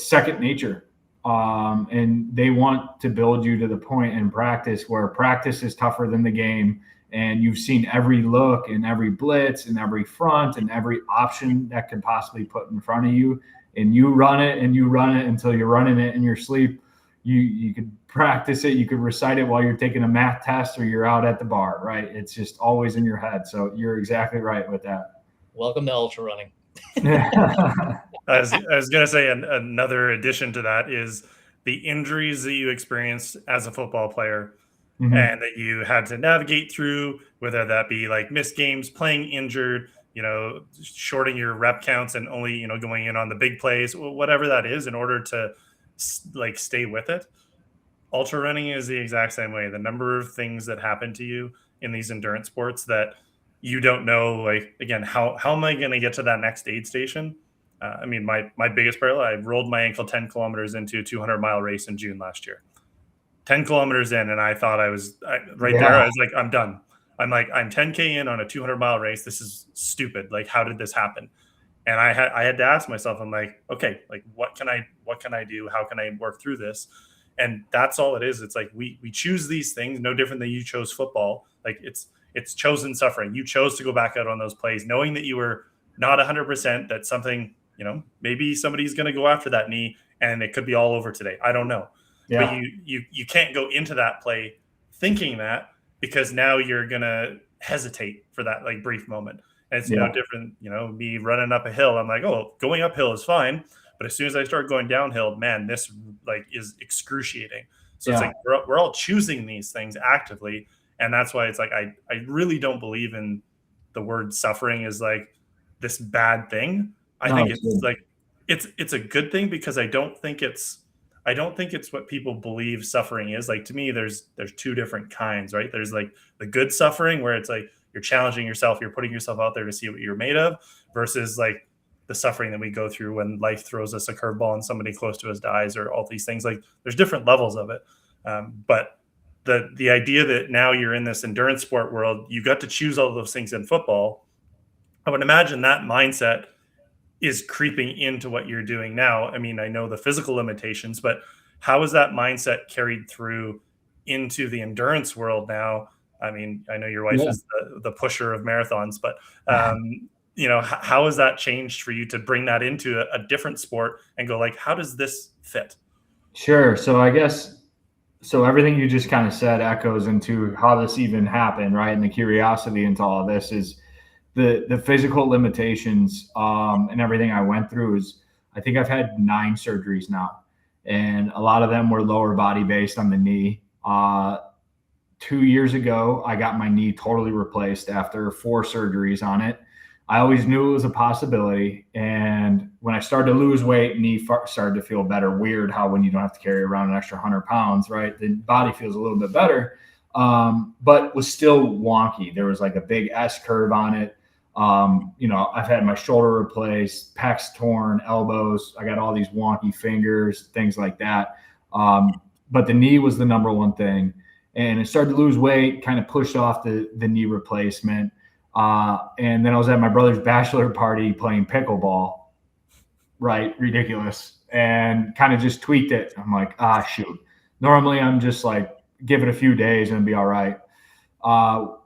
second nature. And they want to build you to the point in practice where practice is tougher than the game. And you've seen every look and every blitz and every front and every option that could possibly put in front of you. And you run it until you're running it in your sleep. You could practice it. You could recite it while you're taking a math test or you're out at the bar, right? It's just always in your head. So you're exactly right with that. Welcome to ultra running. I was going to say another addition to that is the injuries that you experienced as a football player and that you had to navigate through, whether that be like missed games, playing injured, shorting your rep counts and only, going in on the big plays, whatever that is, in order to like stay with it. Ultra running is the exact same way. The number of things that happen to you in these endurance sports that you don't know, like, again, how am I going to get to that next aid station? My biggest parallel, I rolled my ankle 10 kilometers into a 200-mile race in June last year. 10 kilometers in, and I thought I was there. I was like, I'm done. I'm 10K in on a 200-mile race. This is stupid. Like, how did this happen? And I had to ask myself, I'm like, okay, like, what can I do? How can I work through this? And that's all it is. It's like we choose these things, no different than you chose football. Like it's chosen suffering. You chose to go back out on those plays, knowing that you were not 100%, that something, maybe somebody's going to go after that knee and it could be all over today. I don't know. Yeah. But you can't go into that play thinking that, because now you're going to hesitate for that like brief moment. And it's no different, me running up a hill. I'm like, oh, going uphill is fine. But as soon as I start going downhill, man, this like is excruciating. So it's like we're all choosing these things actively. And that's why it's like I really don't believe in the word suffering is like this bad thing. I think it's like it's a good thing, because I don't think it's what people believe suffering is. Like, to me, there's two different kinds, right? There's like the good suffering, where it's like you're challenging yourself, you're putting yourself out there to see what you're made of, versus like the suffering that we go through when life throws us a curveball and somebody close to us dies, or all these things. Like, there's different levels of it. But the idea that now you're in this endurance sport world, you got to choose all of those things in football. I would imagine that mindset is creeping into what you're doing now. I mean, I know the physical limitations, but how is that mindset carried through into the endurance world now? I mean, I know your wife is the pusher of marathons, but how has that changed for you to bring that into a different sport and go like, how does this fit? Sure. So I guess, everything you just kind of said echoes into how this even happened, right? And the curiosity into all of this is the physical limitations and everything I went through. Is I think I've had 9 surgeries now, and a lot of them were lower body based on the knee. 2 years ago, I got my knee totally replaced after 4 surgeries on it. I always knew it was a possibility. And when I started to lose weight, knee started to feel better. Weird how when you don't have to carry around an extra 100 pounds, right, the body feels a little bit better, but was still wonky. There was like a big S curve on it. I've had my shoulder replaced, pecs torn, elbows. I got all these wonky fingers, things like that. But the knee was the number one thing. And I started to lose weight, kind of pushed off the knee replacement. And then I was at my brother's bachelor party playing pickleball, right? Ridiculous. And kind of just tweaked it. I'm like, shoot. Normally I'm just like, give it a few days and it'd be all right.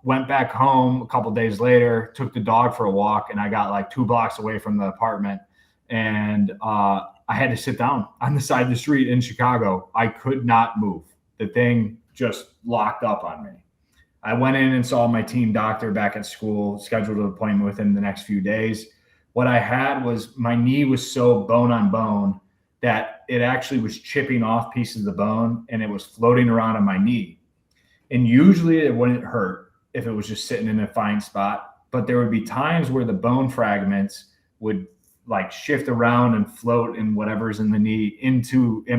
Went back home a couple days later, took the dog for a walk, and I got like 2 blocks away from the apartment. And I had to sit down on the side of the street in Chicago. I could not move. The thing just locked up on me. I went in and saw my team doctor back at school, scheduled an appointment within the next few days. What I had was my knee was so bone on bone that it actually was chipping off pieces of the bone and it was floating around on my knee. And usually it wouldn't hurt if it was just sitting in a fine spot, but there would be times where the bone fragments would like shift around and float in whatever's in the knee in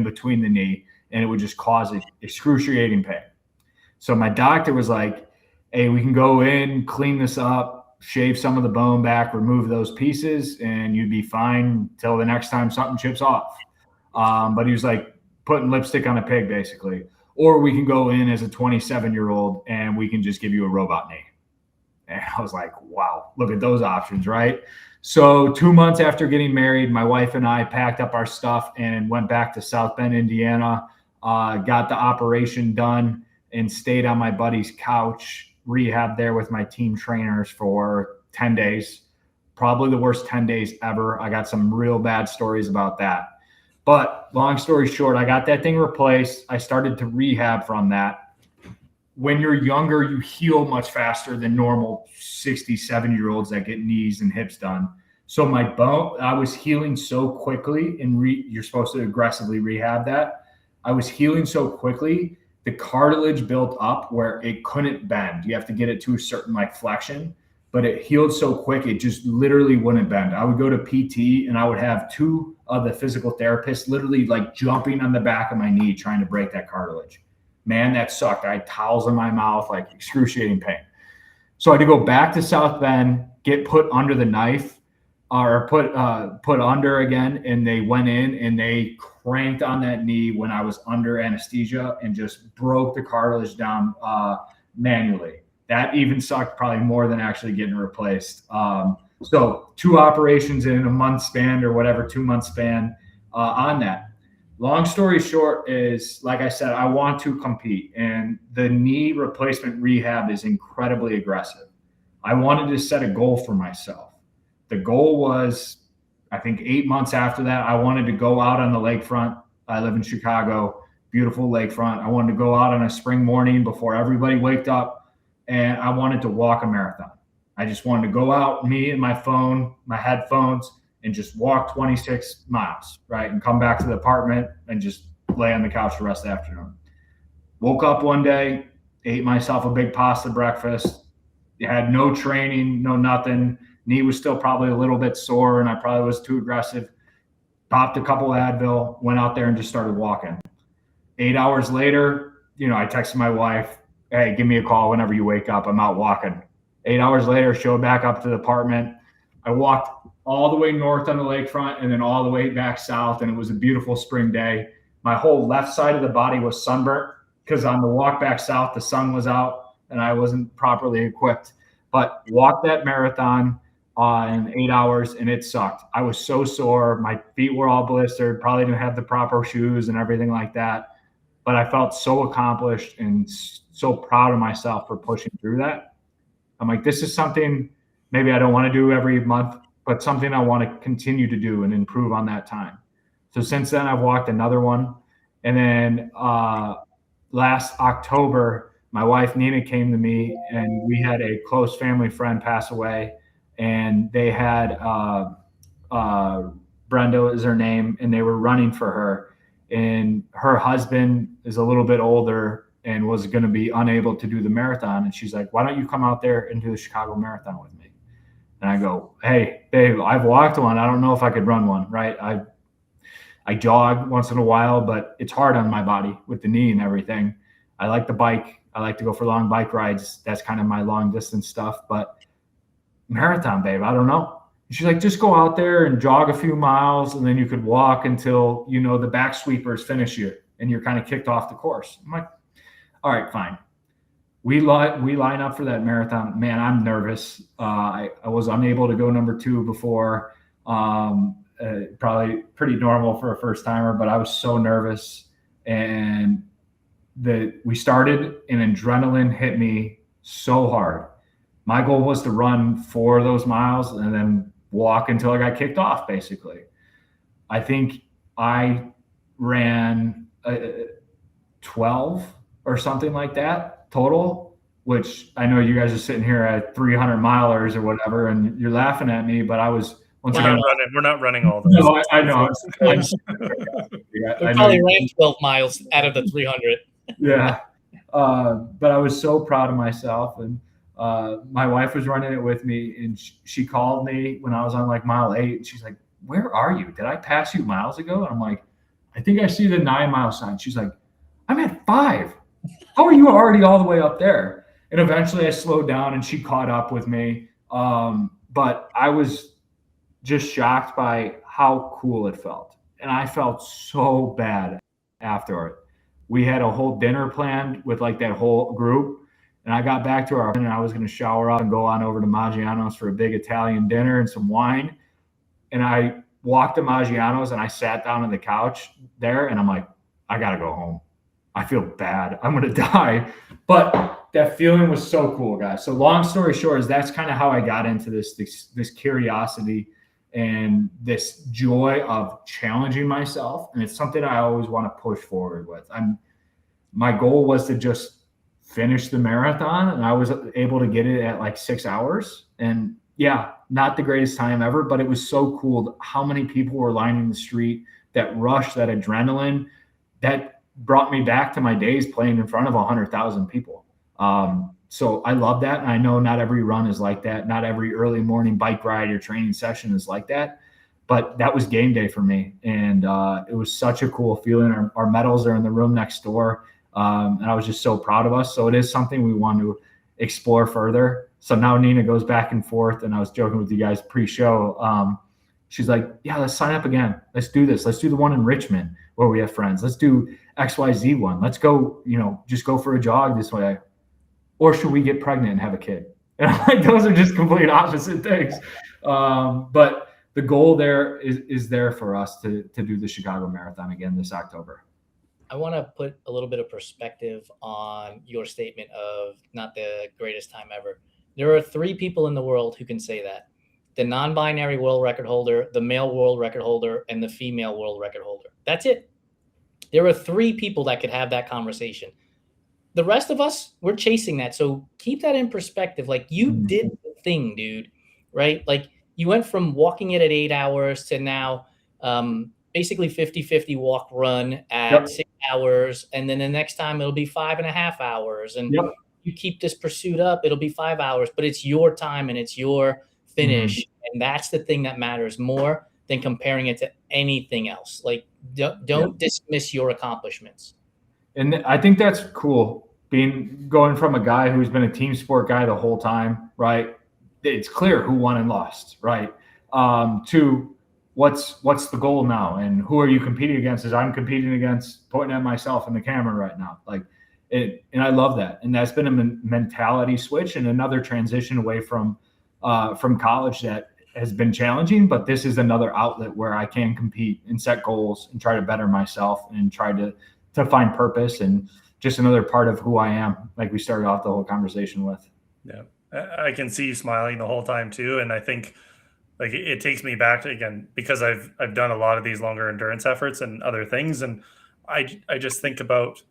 between the knee, and it would just cause excruciating pain. So my doctor was like, hey, we can go in, clean this up, shave some of the bone back, remove those pieces, and you'd be fine till the next time something chips off. But he was like putting lipstick on a pig, basically. Or we can go in as a 27-year-old and we can just give you a robot knee. And I was like, wow, look at those options, right? So 2 months after getting married, my wife and I packed up our stuff and went back to South Bend, Indiana, got the operation done, and stayed on my buddy's couch, rehab there with my team trainers for 10 days. Probably the worst 10 days ever. I got some real bad stories about that. But long story short, I got that thing replaced. I started to rehab from that. When you're younger, you heal much faster than normal 67-year-olds that get knees and hips done. So my bone, I was healing so quickly, and you're supposed to aggressively rehab that. I was healing so quickly, the cartilage built up where it couldn't bend. You have to get it to a certain like flexion, but it healed so quick, it just literally wouldn't bend. I would go to PT and I would have 2 of the physical therapists literally like jumping on the back of my knee trying to break that cartilage. Man, that sucked. I had towels in my mouth, like excruciating pain. So I had to go back to South Bend, get put under the knife, or put under again, and they went in and they cranked on that knee when I was under anesthesia and just broke the cartilage down manually. That even sucked probably more than actually getting replaced. So 2 operations in a month span or whatever, 2 month span on that. Long story short is, like I said, I want to compete, and the knee replacement rehab is incredibly aggressive. I wanted to set a goal for myself. The goal was, I think 8 months after that, I wanted to go out on the lakefront. I live in Chicago, beautiful lakefront. I wanted to go out on a spring morning before everybody waked up, and I wanted to walk a marathon. I just wanted to go out, me and my phone, my headphones, and just walk 26 miles, right? And come back to the apartment and just lay on the couch the rest of the afternoon. Woke up one day, ate myself a big pasta breakfast, had no training, no nothing. Knee was still probably a little bit sore and I probably was too aggressive. Popped a couple Advil, went out there and just started walking. 8 hours later, I texted my wife, hey, give me a call whenever you wake up. I'm out walking. 8 hours later, showed back up to the apartment. I walked all the way north on the lakefront and then all the way back south, and it was a beautiful spring day. My whole left side of the body was sunburnt because on the walk back south, the sun was out and I wasn't properly equipped. But walked that marathon in 8 hours, and it sucked. I was so sore. My feet were all blistered, probably didn't have the proper shoes and everything like that. But I felt so accomplished and so proud of myself for pushing through that. I'm like, this is something maybe I don't want to do every month, but something I want to continue to do and improve on that time. So since then, I've walked another one. And then last October, my wife, Nina, came to me, and we had a close family friend pass away. And they had Brenda is her name, and they were running for her. And her husband is a little bit older and was going to be unable to do the marathon. And she's like, why don't you come out there and do the Chicago Marathon with me? And I go, hey, babe, I've walked one. I don't know if I could run one, right? I jog once in a while, but it's hard on my body with the knee and everything. I like the bike. I like to go for long bike rides. That's kind of my long distance stuff. But marathon, babe, I don't know. And she's like, just go out there and jog a few miles, and then you could walk until, the back sweepers finish you and you're kind of kicked off the course. I'm like, all right, fine. We line up for that marathon. Man, I'm nervous. I was unable to go number 2 before. Probably pretty normal for a first timer, but I was so nervous. And we started and adrenaline hit me so hard. My goal was to run 4 of those miles and then walk until I got kicked off, basically. I think I ran 12 or something like that total, which I know you guys are sitting here at 300 milers or whatever, and you're laughing at me, but I was once again. We're not running all those. No, I know. We probably ran 12 miles out of the 300. Yeah. But I was so proud of myself, and my wife was running it with me, and she called me when I was on like mile 8, and she's like, "Where are you? Did I pass you miles ago?" And I'm like, "I think I see the 9-mile sign." She's like, "I'm at 5. How are you already all the way up there?" And eventually I slowed down and she caught up with me. But I was just shocked by how cool it felt. And I felt so bad after it. We had a whole dinner planned with like that whole group. And I got back to our and I was going to shower up and go on over to Maggiano's for a big Italian dinner and some wine. And I walked to Maggiano's and I sat down on the couch there and I'm like, I got to go home. I feel bad. I'm going to die. But that feeling was so cool, guys. So long story short is that's kind of how I got into this curiosity and this joy of challenging myself. And it's something I always want to push forward with. My goal was to just finish the marathon, and I was able to get it at like 6 hours. And yeah, not the greatest time ever, but it was so cool how many people were lining the street, that rush, that adrenaline, that brought me back to my days playing in front of 100,000 people. So I love that. And I know not every run is like that. Not every early morning bike ride or training session is like that. But that was game day for me. And it was such a cool feeling. Our medals are in the room next door. And I was just so proud of us. So it is something we want to explore further. So now Nina goes back and forth. And I was joking with you guys pre-show. She's like, yeah, let's sign up again. Let's do this. Let's do the one in Richmond where we have friends. Let's do XYZ one. Let's go, just go for a jog this way. Or should we get pregnant and have a kid? And I'm like, those are just complete opposite things. But the goal there is there for us to do the Chicago Marathon again this October. I want to put a little bit of perspective on your statement of not the greatest time ever. There are 3 people in the world who can say that. The non-binary world record holder, the male world record holder, and the female world record holder. That's it. There are 3 people that could have that conversation. The rest of us, we're chasing that. So keep that in perspective. Like you did the thing, dude, right? Like you went from walking it at 8 hours to now basically 50-50 walk run at 6 hours. And then the next time it'll be 5.5 hours. And you keep this pursuit up, it'll be 5 hours, but it's your time and it's your finish. And that's the thing that matters more than comparing it to anything else. Like don't dismiss your accomplishments. And I think that's cool, going from a guy who's been a team sport guy the whole time, right? It's clear who won and lost, right? To what's the goal now, and who are you competing against? As I'm competing against pointing at myself in the camera right now, and I love that. And that's been a mentality switch and another transition away from college that has been challenging. But this is another outlet where I can compete and set goals and try to better myself and try to find purpose, and just another part of who I am, like we started off the whole conversation with. Yeah. I can see you smiling the whole time too. And I think like it takes me back to, again, because I've done a lot of these longer endurance efforts and other things. And I just think about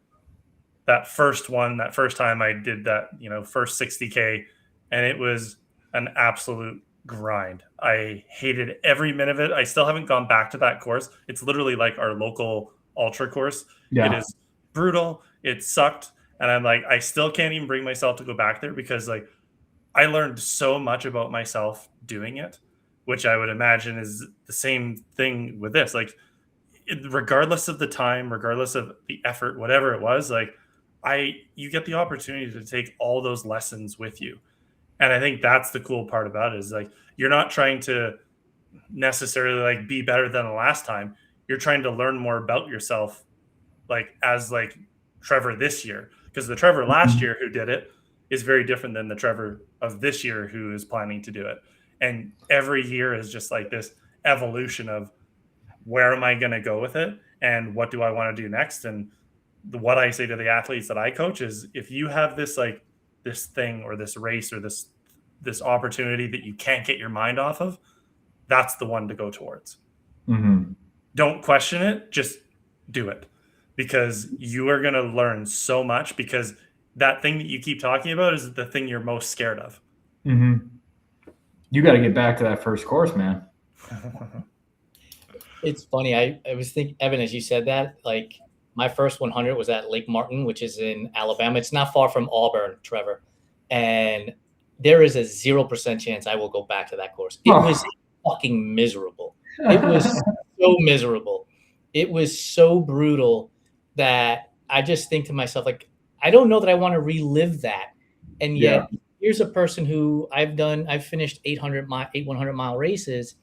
that first time I did that, first 60K, and it was an absolute grind. I hated every minute of it. I still haven't gone back to that course. It's literally like our local ultra course. It is brutal. It sucked. And I'm like, I still can't even bring myself to go back there because like I learned so much about myself doing it, which I would imagine is the same thing with this. Like regardless of the time, regardless of the effort, whatever it was, like you get the opportunity to take all those lessons with you. And I think that's the cool part about it, is like, you're not trying to necessarily like be better than the last time. You're trying to learn more about yourself, like as like Trevor this year, because the Trevor last year who did it is very different than the Trevor of this year who is planning to do it. And every year is just like this evolution of where am I going to go with it and what do I want to do next? And what I say to the athletes that I coach is, if you have this thing or this race or this opportunity that you can't get your mind off of, that's the one to go towards. Mm-hmm. Don't question it, just do it, because you are going to learn so much, because that thing that you keep talking about is the thing you're most scared of. Mm-hmm. You got to get back to that first course, man. It's funny. I was thinking, Evan, as you said that, like my first 100 was at Lake Martin, which is in Alabama. It's not far from Auburn, Trevor. And there is a 0% chance I will go back to that course. It was fucking miserable. It was so miserable. It was so brutal that I just think to myself, like, I don't know that I want to relive that. And yet here's a person who I've finished 100-mile races.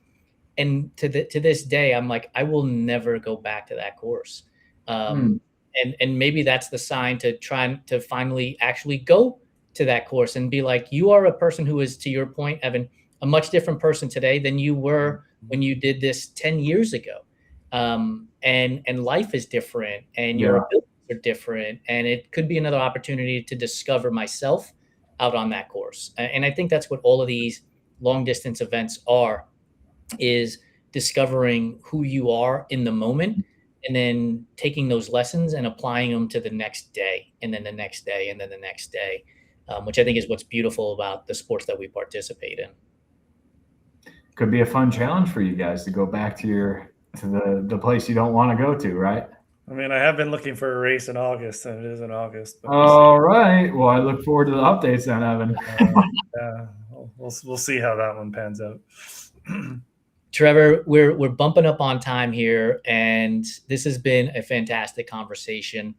And to this day, I'm like, I will never go back to that course. And maybe that's the sign to try to finally actually go to that course and be like, you are a person who is, to your point, Evan, a much different person today than you were when you did this 10 years ago. And life is different, and your abilities are different. And it could be another opportunity to discover myself out on that course. And I think that's what all of these long distance events are, is discovering who you are in the moment, and then taking those lessons and applying them to the next day, and then the next day, and then the next day, which I think is what's beautiful about the sports that we participate in. Could be a fun challenge for you guys to go back to the place you don't want to go to, right? I mean, I have been looking for a race in August, and it is in August. All right. Well, I look forward to the updates then, Evan. Yeah, we'll see how that one pans out. Trevor, we're bumping up on time here, and this has been a fantastic conversation.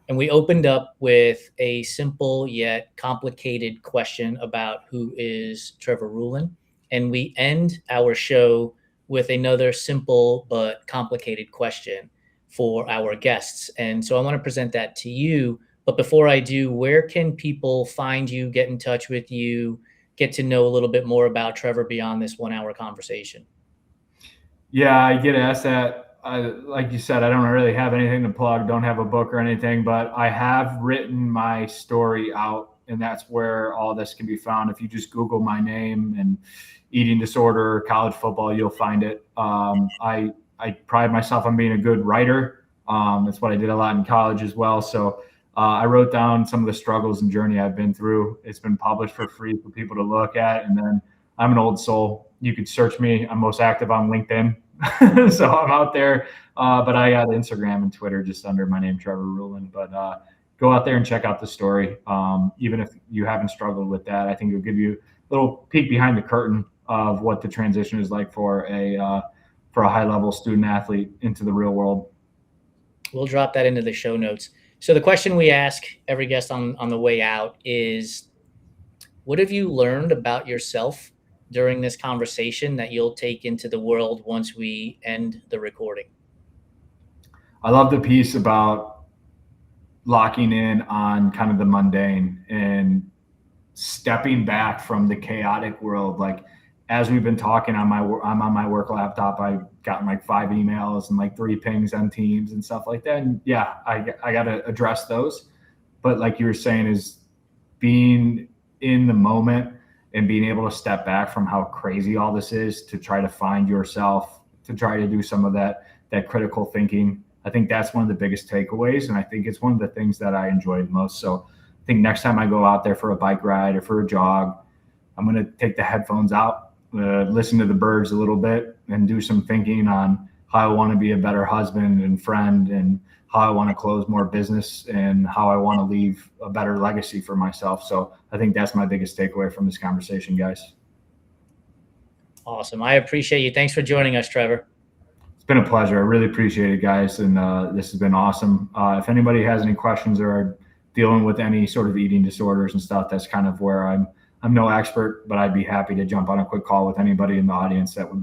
And we opened up with a simple yet complicated question about who is Trevor Ruhland, and we end our show with another simple but complicated question for our guests. And so I want to present that to you. But before I do, where can people find you, get in touch with you, get to know a little bit more about Trevor beyond this 1 hour conversation? Yeah, I get asked that. Like you said, I don't really have anything to plug, don't have a book or anything, but I have written my story out, and that's where all this can be found. If you just Google my name and eating disorder, college football, you'll find it. I pride myself on being a good writer. That's what I did a lot in college as well. So I wrote down some of the struggles and journey I've been through. It's been published for free for people to look at. And then I'm an old soul. You could search me. I'm most active on LinkedIn. So I'm out there. But I got Instagram and Twitter just under my name, Trevor Ruhland. But go out there and check out the story. Even if you haven't struggled with that, I think it'll give you a little peek behind the curtain of what the transition is like for a high-level student athlete into the real world. We'll drop that into the show notes. So the question we ask every guest on the way out is, what have you learned about yourself during this conversation that you'll take into the world once we end the recording? I love the piece about locking in on kind of the mundane and stepping back from the chaotic world. Like, as we've been talking, I'm on my work laptop. I've gotten like 5 emails and like 3 pings on Teams and stuff like that. And yeah, I got to address those. But like you were saying, is being in the moment and being able to step back from how crazy all this is to try to find yourself, to try to do some of that critical thinking. I think that's one of the biggest takeaways. And I think it's one of the things that I enjoy the most. So I think next time I go out there for a bike ride or for a jog, I'm going to take the headphones out, listen to the birds a little bit, and do some thinking on how I want to be a better husband and friend, and how I want to close more business, and how I want to leave a better legacy for myself. So I think that's my biggest takeaway from this conversation, guys. Awesome. I appreciate you. Thanks for joining us, Trevor. It's been a pleasure. I really appreciate it, guys. And this has been awesome. If anybody has any questions or are dealing with any sort of eating disorders and stuff, that's kind of where I'm no expert, but I'd be happy to jump on a quick call with anybody in the audience that would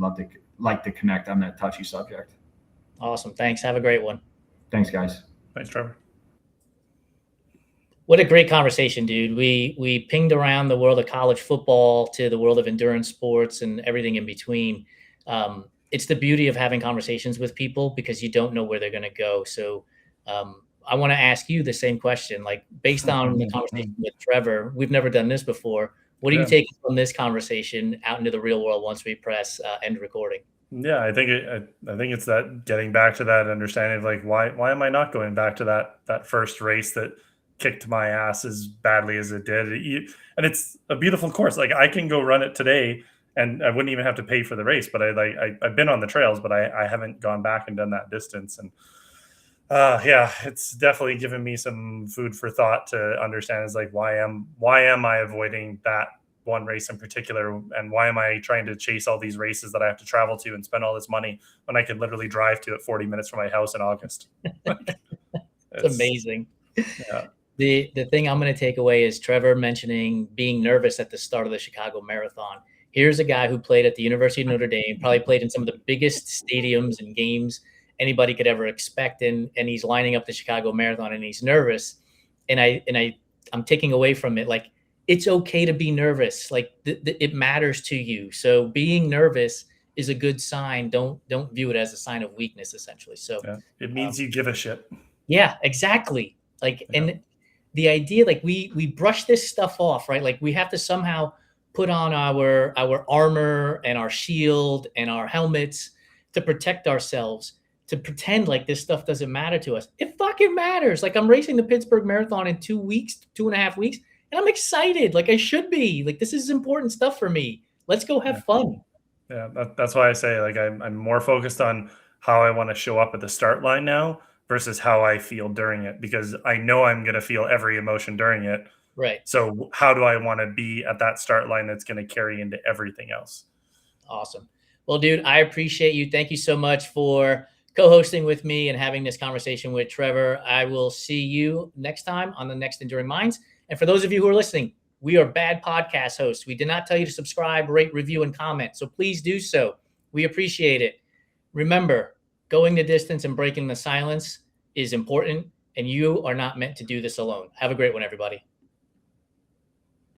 like to connect on that touchy subject. Awesome. Thanks. Have a great one. Thanks, guys. Thanks, Trevor. What a great conversation, dude. We pinged around the world of college football to the world of endurance sports and everything in between. It's the beauty of having conversations with people, because you don't know where they're going to go. So I want to ask you the same question. Like, based on the conversation with Trevor, we've never done this before. What do you take from this conversation out into the real world once we press end recording? Yeah, I think it's that getting back to that understanding of like why am I not going back to that first race that kicked my ass as badly as it did. And it's a beautiful course. Like I can go run it today and I wouldn't even have to pay for the race, but I've been on the trails, but I haven't gone back and done that distance. And yeah, it's definitely given me some food for thought to understand is like, why am I avoiding that one race in particular? And why am I trying to chase all these races that I have to travel to and spend all this money when I could literally drive to it 40 minutes from my house in August? It's amazing. Yeah. The thing I'm going to take away is Trevor mentioning being nervous at the start of the Chicago Marathon. Here's a guy who played at the University of Notre Dame, probably played in some of the biggest stadiums and games anybody could ever expect. And he's lining up the Chicago Marathon and he's nervous. And I'm taking away from it, like, it's okay to be nervous. Like it matters to you. So being nervous is a good sign. Don't view it as a sign of weakness, essentially. So yeah, it means you give a shit. Yeah, exactly. Like, and the idea, like we brush this stuff off, right? Like we have to somehow put on our armor and our shield and our helmets to protect ourselves, to pretend like this stuff doesn't matter to us. It fucking matters. Like I'm racing the Pittsburgh Marathon in 2.5 weeks, and I'm excited. Like I should be. Like this is important stuff for me. Let's go have fun. Yeah, that's why I say like I'm more focused on how I want to show up at the start line now versus how I feel during it, because I know I'm going to feel every emotion during it. Right. So how do I want to be at that start line that's going to carry into everything else? Awesome. Well, dude, I appreciate you. Thank you so much for co-hosting with me and having this conversation with Trevor. I will see you next time on the next Enduring Minds. And for those of you who are listening, we are bad podcast hosts. We did not tell you to subscribe, rate, review, and comment. So please do so. We appreciate it. Remember, going the distance and breaking the silence is important, and you are not meant to do this alone. Have a great one, everybody.